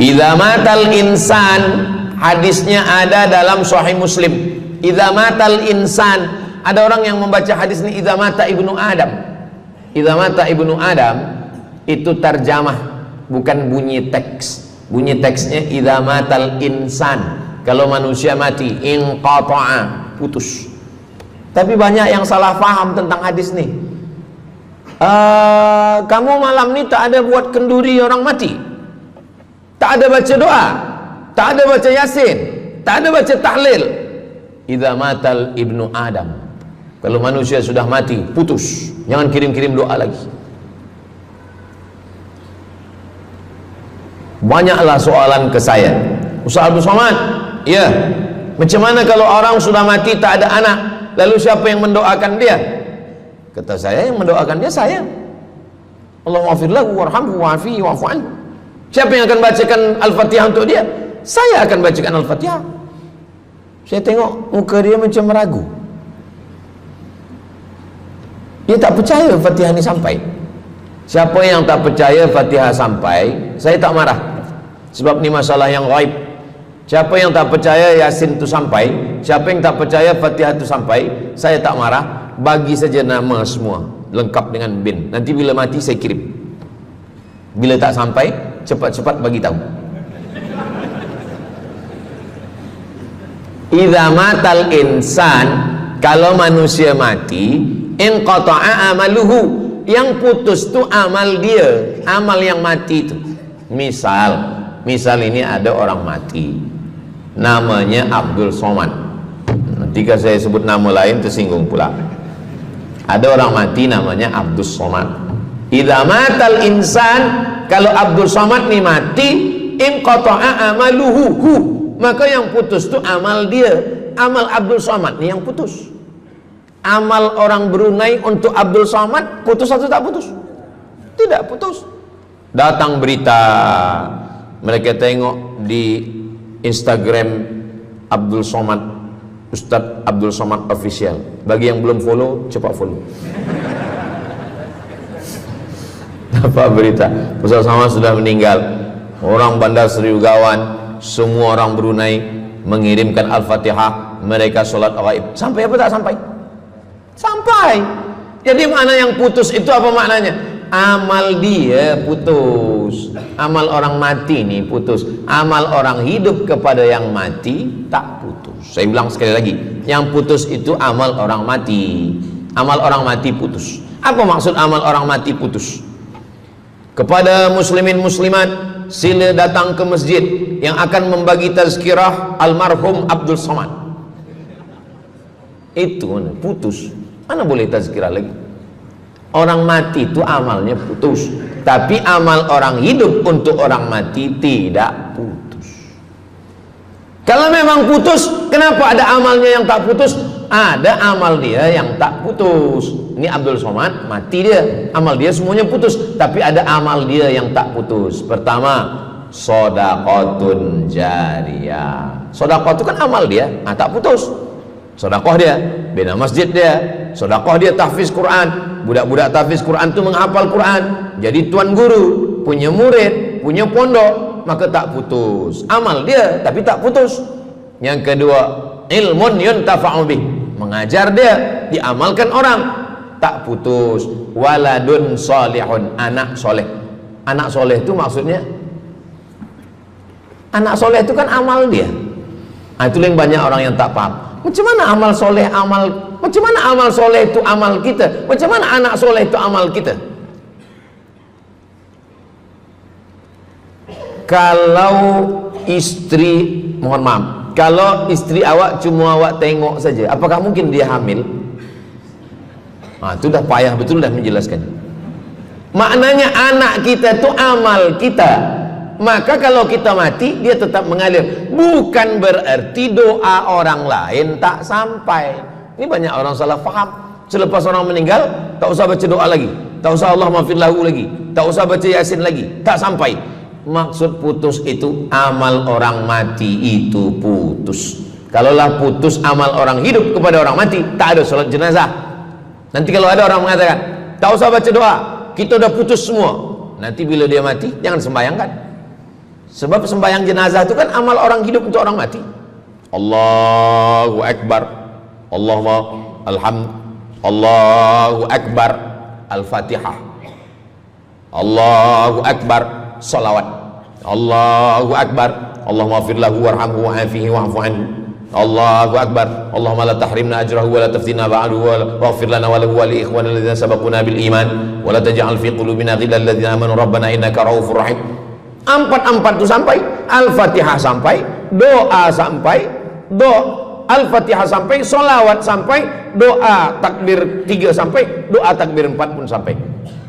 idza matal insan, hadisnya ada dalam Sahih Muslim. Idza matal insan, ada orang yang membaca hadis ini idza mata ibnu Adam. Idza mata ibnu Adam itu terjemah, bukan bunyi teks. Bunyi teksnya idza matal insan, kalau manusia mati, inqata'a, putus. Tapi banyak yang salah faham tentang hadis nih. Kamu malam ni tak ada buat kenduri orang mati, tak ada baca doa, tak ada baca yasin, tak ada baca tahlil. Idza matal ibnu Adam, kalau manusia sudah mati, putus. Jangan kirim-kirim doa lagi. Banyaklah soalan ke saya, Ustaz Abdul Somad, ya, macam mana kalau orang sudah mati tak ada anak, lalu siapa yang mendoakan dia? Kata saya, yang mendoakan dia saya. Allahumma ighfir lahu warhamhu wa'afihi wa'fu anhu. Siapa yang akan bacakan Al-Fatihah untuk dia? Saya akan bacakan Al-Fatihah. Saya tengok muka dia macam meragu, dia tak percaya Fatihah ini sampai. Siapa yang tak percaya Fatihah sampai, saya tak marah, sebab ni masalah yang gaib. Siapa yang tak percaya Yasin itu sampai, siapa yang tak percaya Fatihah itu sampai, saya tak marah. Bagi saja nama semua lengkap dengan bin. Nanti bila mati saya kirim. Bila tak sampai, cepat-cepat bagi tahu. Idza matal insan, kalau manusia mati, inqata'a amaluhu, yang putus tu amal dia, amal yang mati itu. Misal ini ada orang mati, namanya Abdul Somad. Nanti kalau saya sebut nama lain tersinggung pula. Ada orang mati namanya Abdul Somad. Idza matal insan, kalau Abdul Somad ni mati, inqata'a amaluhu, maka yang putus tu amal dia. Amal Abdul Somad ni yang putus. Amal orang Brunei untuk Abdul Somad putus atau tak putus? Tidak putus. Datang berita, mereka tengok di Instagram Abdul Somad, Ustadz Abdul Somad Official. Bagi yang belum follow, cepat follow. Dapat berita Ustadz Somad sudah meninggal. Orang Bandar Seri Begawan, semua orang Brunei mengirimkan Al-Fatihah, mereka sholat gaib. Sampai apa tak sampai? Sampai. Jadi mana yang putus itu apa maknanya? Amal dia putus, amal orang mati ini putus. Amal orang hidup kepada yang mati tak putus. Saya bilang sekali lagi, yang putus itu amal orang mati. Amal orang mati putus. Apa maksud amal orang mati putus? Kepada muslimin muslimat, sila datang ke masjid yang akan membagi tazkirah almarhum Abdul Somad. Itu mana putus, mana boleh tazkirah lagi. Orang mati itu amalnya putus, tapi amal orang hidup untuk orang mati tidak putus. Kalau memang putus, kenapa ada amalnya yang tak putus? Ada amal dia yang tak putus. Ini Abdul Somad mati dia, amal dia semuanya putus, tapi ada amal dia yang tak putus. Pertama, shadaqatun jariyah. Sedekah itu kan amal dia, tak putus. Sedekah dia bina masjid dia, sedekah dia tahfiz Quran. Budak-budak tahfiz Quran itu menghafal Quran, jadi tuan guru, punya murid, punya pondok, maka tak putus. Amal dia tapi tak putus. Yang kedua, ilmun yuntafa'u bih, mengajar dia, diamalkan orang, tak putus. Waladun solihun, anak soleh. Anak soleh itu maksudnya, anak soleh itu kan amal dia. Nah, itu yang banyak orang yang tak paham. Macam mana amal soleh, macam mana amal soleh itu amal kita? Macam mana anak soleh itu amal kita? Kalau istri, mohon maaf, kalau istri awak cuma awak tengok saja, apakah mungkin dia hamil? Nah, itu dah payah betul dah menjelaskan. Maknanya anak kita itu amal kita. Maka kalau kita mati, dia tetap mengalir. Bukan berarti doa orang lain tak sampai. Ini banyak orang salah faham. Selepas orang meninggal, tak usah baca doa lagi, tak usah Allah maafir lahu lagi, tak usah baca Yasin lagi, tak sampai. Maksud putus itu amal orang mati itu putus. Kalaulah putus amal orang hidup kepada orang mati, tak ada salat jenazah. Nanti kalau ada orang mengatakan tak usah baca doa, kita udah putus semua, nanti bila dia mati jangan sembayangkan. Sebab sembayang jenazah itu kan amal orang hidup untuk orang mati. Allahu Akbar, Allahumma alhamd, Allahu Akbar, Al-Fatihah, Allahu Akbar, salawat, Allahu Akbar, Allahumma maghfir lahu warhamhu wa'afihi wa'fu anhu, Allahu Akbar, Allahumma la tahrimna ajrahu wa la taftina ba'dahu wa waghfir lana wa lahu wa li ikhwana alladhina sabaquna bil iman wa la taj'al fi qulubina ghillan lil ladzina amanu rabbana innaka ra'ufur rahim. Empat itu sampai, Al-Fatihah sampai, doa sampai, Al-Fatihah sampai, solawat sampai, doa takbir 3 sampai, doa takbir 4 pun sampai.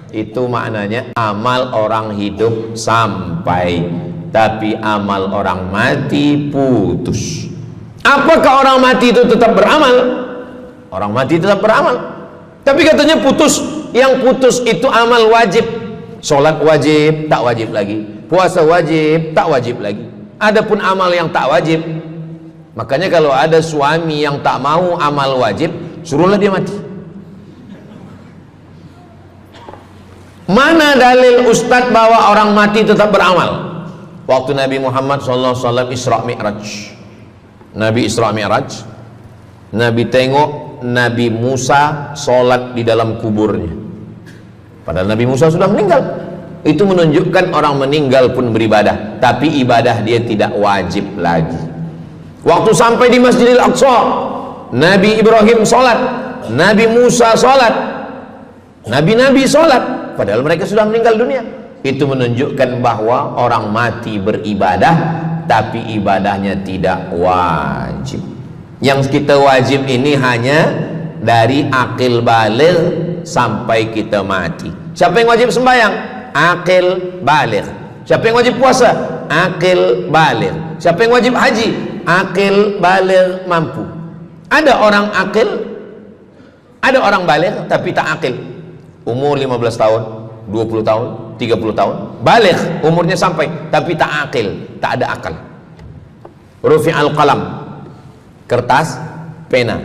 Itu maknanya amal orang hidup sampai, tapi amal orang mati putus. Apakah orang mati itu tetap beramal? Orang mati tetap beramal, tapi katanya putus. Yang putus itu amal wajib. Sholat wajib, tak wajib lagi. Puasa wajib, tak wajib lagi. Adapun amal yang tak wajib, makanya kalau ada suami yang tak mau amal wajib, suruhlah dia mati. Mana dalil ustadz bahwa orang mati tetap beramal? Waktu Nabi Muhammad SAW Isra Mi'raj, Nabi Isra Mi'raj, Nabi tengok Nabi Musa sholat di dalam kuburnya, padahal Nabi Musa sudah meninggal. Itu menunjukkan orang meninggal pun beribadah, tapi ibadah dia tidak wajib lagi. Waktu sampai di Masjidil Aqsa, Nabi Ibrahim sholat, Nabi Musa sholat, Nabi-Nabi sholat, padahal mereka sudah meninggal dunia. Itu menunjukkan bahwa orang mati beribadah, tapi ibadahnya tidak wajib. Yang kita wajib ini hanya dari akil baligh sampai kita mati. Siapa yang wajib sembahyang? Akil baligh. Siapa yang wajib puasa? Akil baligh. Siapa yang wajib haji? Akil baligh mampu. Ada orang akil, ada orang baligh tapi tak akil. Umur 15 tahun, 20 tahun, 30 tahun, baligh, umurnya sampai, tapi tak akil, tak ada akal. Rufi'al qalam, kertas, pena.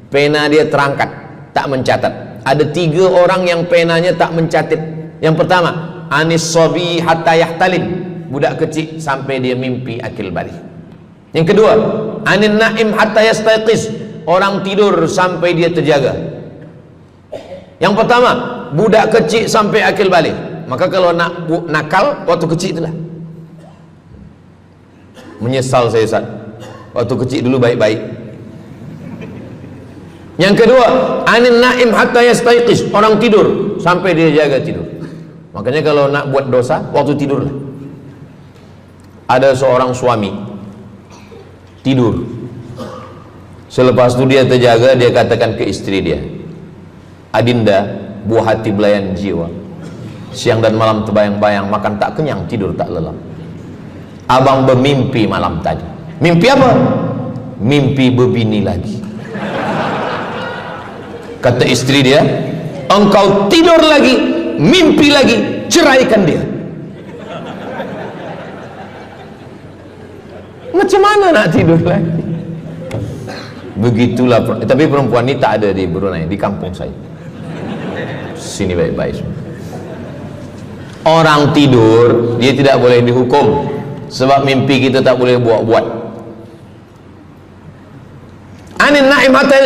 Pena dia terangkat, tak mencatat. Ada 3 orang yang penanya tak mencatat. Yang pertama, anis sobi hatta yahtalim, budak kecil sampai dia mimpi akil balik. Yang kedua, anin naim hatta yastayqiz, orang tidur sampai dia terjaga. Yang pertama, budak kecil sampai akil balik. Maka kalau nak nakal waktu kecil itulah. Menyesal saya Ustaz, waktu kecil dulu baik-baik. Yang kedua, anin naim hatta yastayqiz, orang tidur sampai dia jaga tidur. Makanya kalau nak buat dosa waktu tidur. Ada seorang suami tidur, selepas itu dia terjaga, dia katakan ke istri dia, Adinda, buah hati belayan jiwa, siang dan malam terbayang-bayang, makan tak kenyang, tidur tak lelap. Abang bermimpi malam tadi. Mimpi apa? Mimpi berbini lagi. Kata istri dia, engkau tidur lagi, mimpi lagi, ceraikan dia. Macam mana nak tidur lagi? Begitulah. Tapi perempuan ini tak ada di Brunei, di kampung saya. Sini baik-baik. Orang tidur dia tidak boleh dihukum, sebab mimpi kita tak boleh buat-buat. Anil naim hatta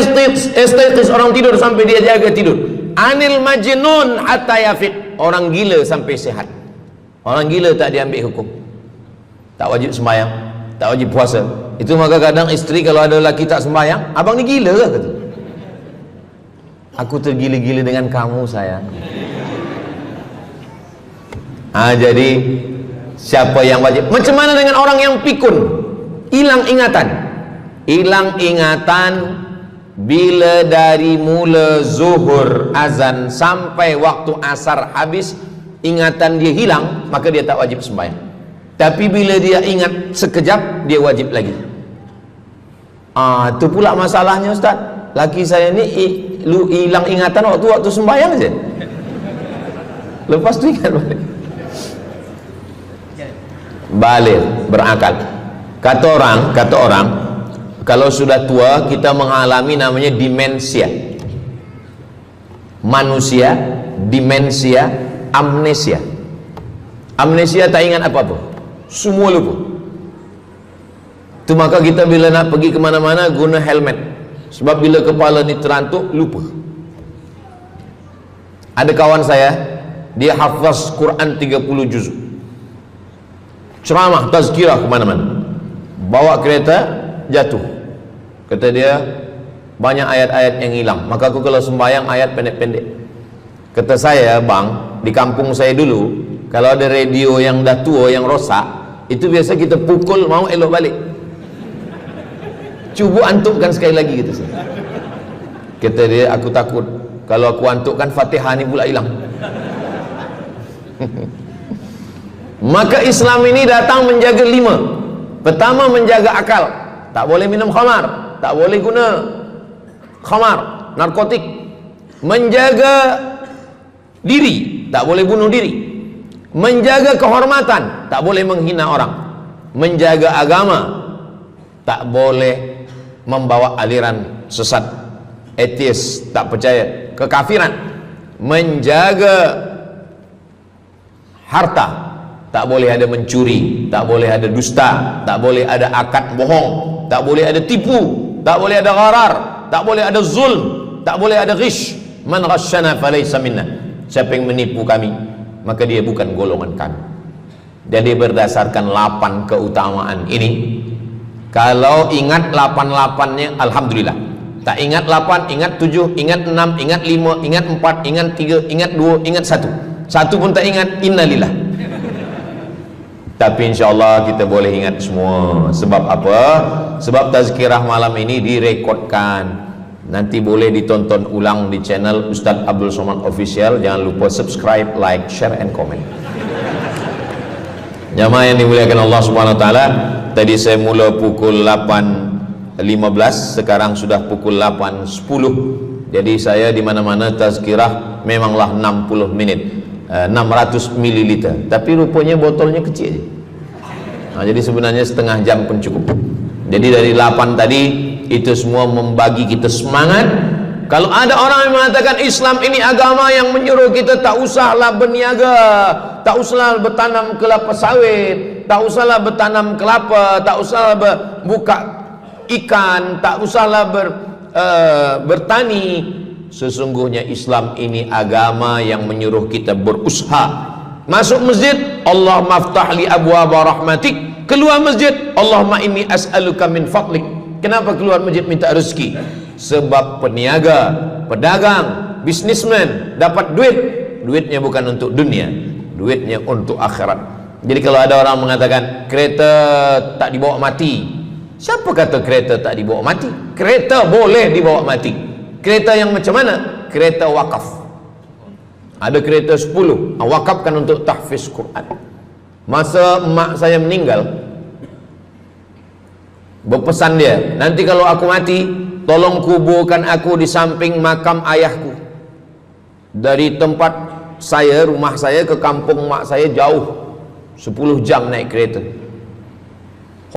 yastayqis, orang tidur sampai dia jaga tidur. Anil majnun hatta yafiq, orang gila sampai sehat. Orang gila tak diambil hukum, tak wajib sembahyang, tak wajib puasa. Itu maka kadang isteri kalau ada lelaki tak sembahyang, abang ni gila ke? Kata, aku tergila-gila dengan kamu sayang. Jadi siapa yang wajib? Macam mana dengan orang yang pikun, hilang ingatan? Hilang ingatan bila dari mula zuhur azan sampai waktu asar habis, ingatan dia hilang, maka dia tak wajib sembahyang. Tapi bila dia ingat sekejap, dia wajib lagi. Itu pula masalahnya Ustaz. Laki saya ni hilang ingatan waktu sembahyang je. Lepas tu ingat balik berakal. Kata orang kalau sudah tua kita mengalami namanya demensia. Manusia demensia, amnesia. Amnesia tak ingat apa-apa, semua lupa. Itu maka kita bila nak pergi ke mana-mana guna helmet, sebab bila kepala ni terantuk lupa. Ada kawan saya, dia hafaz Quran 30 juz, ceramah tazkirah ke mana-mana, bawa kereta jatuh. Kata dia banyak ayat-ayat yang hilang, maka aku kalau sembahyang ayat pendek-pendek. Kata saya, bang, di kampung saya dulu kalau ada radio yang dah tua yang rosak, itu biasa kita pukul mau elok balik. Cuba antukkan sekali lagi, kata saya. Kata dia, aku takut kalau aku antukkan Fatihah ni pula hilang. Maka Islam ini datang menjaga 5. Pertama, menjaga akal. Tak boleh minum khamar, tak boleh guna khamar, narkotik. Menjaga diri, tak boleh bunuh diri. Menjaga kehormatan, tak boleh menghina orang. Menjaga agama, tak boleh membawa aliran sesat, ateis, tak percaya, kekafiran. Menjaga harta, tak boleh ada mencuri, tak boleh ada dusta, tak boleh ada akad bohong, tak boleh ada tipu, tak boleh ada gharar, tak boleh ada zulm, tak boleh ada ghish. Man ghasyana falaysa minna, siapa yang menipu kami maka dia bukan golongan kami. Jadi berdasarkan 8 keutamaan ini, kalau ingat 8-8-nya alhamdulillah. Tak ingat 8, ingat 7, ingat 6, ingat 5, ingat 4, ingat 3, ingat 2, ingat 1. Satu pun tak ingat, innalillah. Tapi insyaAllah kita boleh ingat semua. Sebab apa? Sebab tazkirah malam ini direkodkan. Nanti boleh ditonton ulang di channel Ustaz Abdul Somad Official. Jangan lupa subscribe, like, share, and comment. Jamaah yang dimuliakan Allah Subhanahu Wa Taala, tadi saya mula pukul 8.15, sekarang sudah pukul 8.10. Jadi saya di mana-mana tazkirah memanglah 60 menit, 600 ml. Tapi rupanya botolnya kecil je. Jadi sebenarnya setengah jam pun cukup. Jadi dari 8 tadi itu semua membagi kita semangat. Kalau ada orang yang mengatakan Islam ini agama yang menyuruh kita tak usahlah berniaga, tak usahlah bertanam kelapa sawit, tak usahlah bertanam kelapa, tak usahlah buka ikan, tak usahlah bertani. Sesungguhnya Islam ini agama yang menyuruh kita berusaha. Masuk masjid, Allahumma aftah li abwaaba rahmatik. Keluar masjid, Allahumma inni as'aluka min fadlik. Kenapa keluar masjid minta rezeki? Sebab peniaga, pedagang, bisnismen dapat duit. Duitnya bukan untuk dunia, duitnya untuk akhirat. Jadi kalau ada orang mengatakan kereta tak dibawa mati, siapa kata kereta tak dibawa mati? Kereta boleh dibawa mati. Kereta yang macam mana? Kereta wakaf. Ada kereta 10, wakafkan untuk tahfiz Quran. Masa mak saya meninggal, berpesan dia, nanti kalau aku mati, tolong kuburkan aku di samping makam ayahku. Dari tempat saya, rumah saya ke kampung mak saya jauh, 10 jam naik kereta.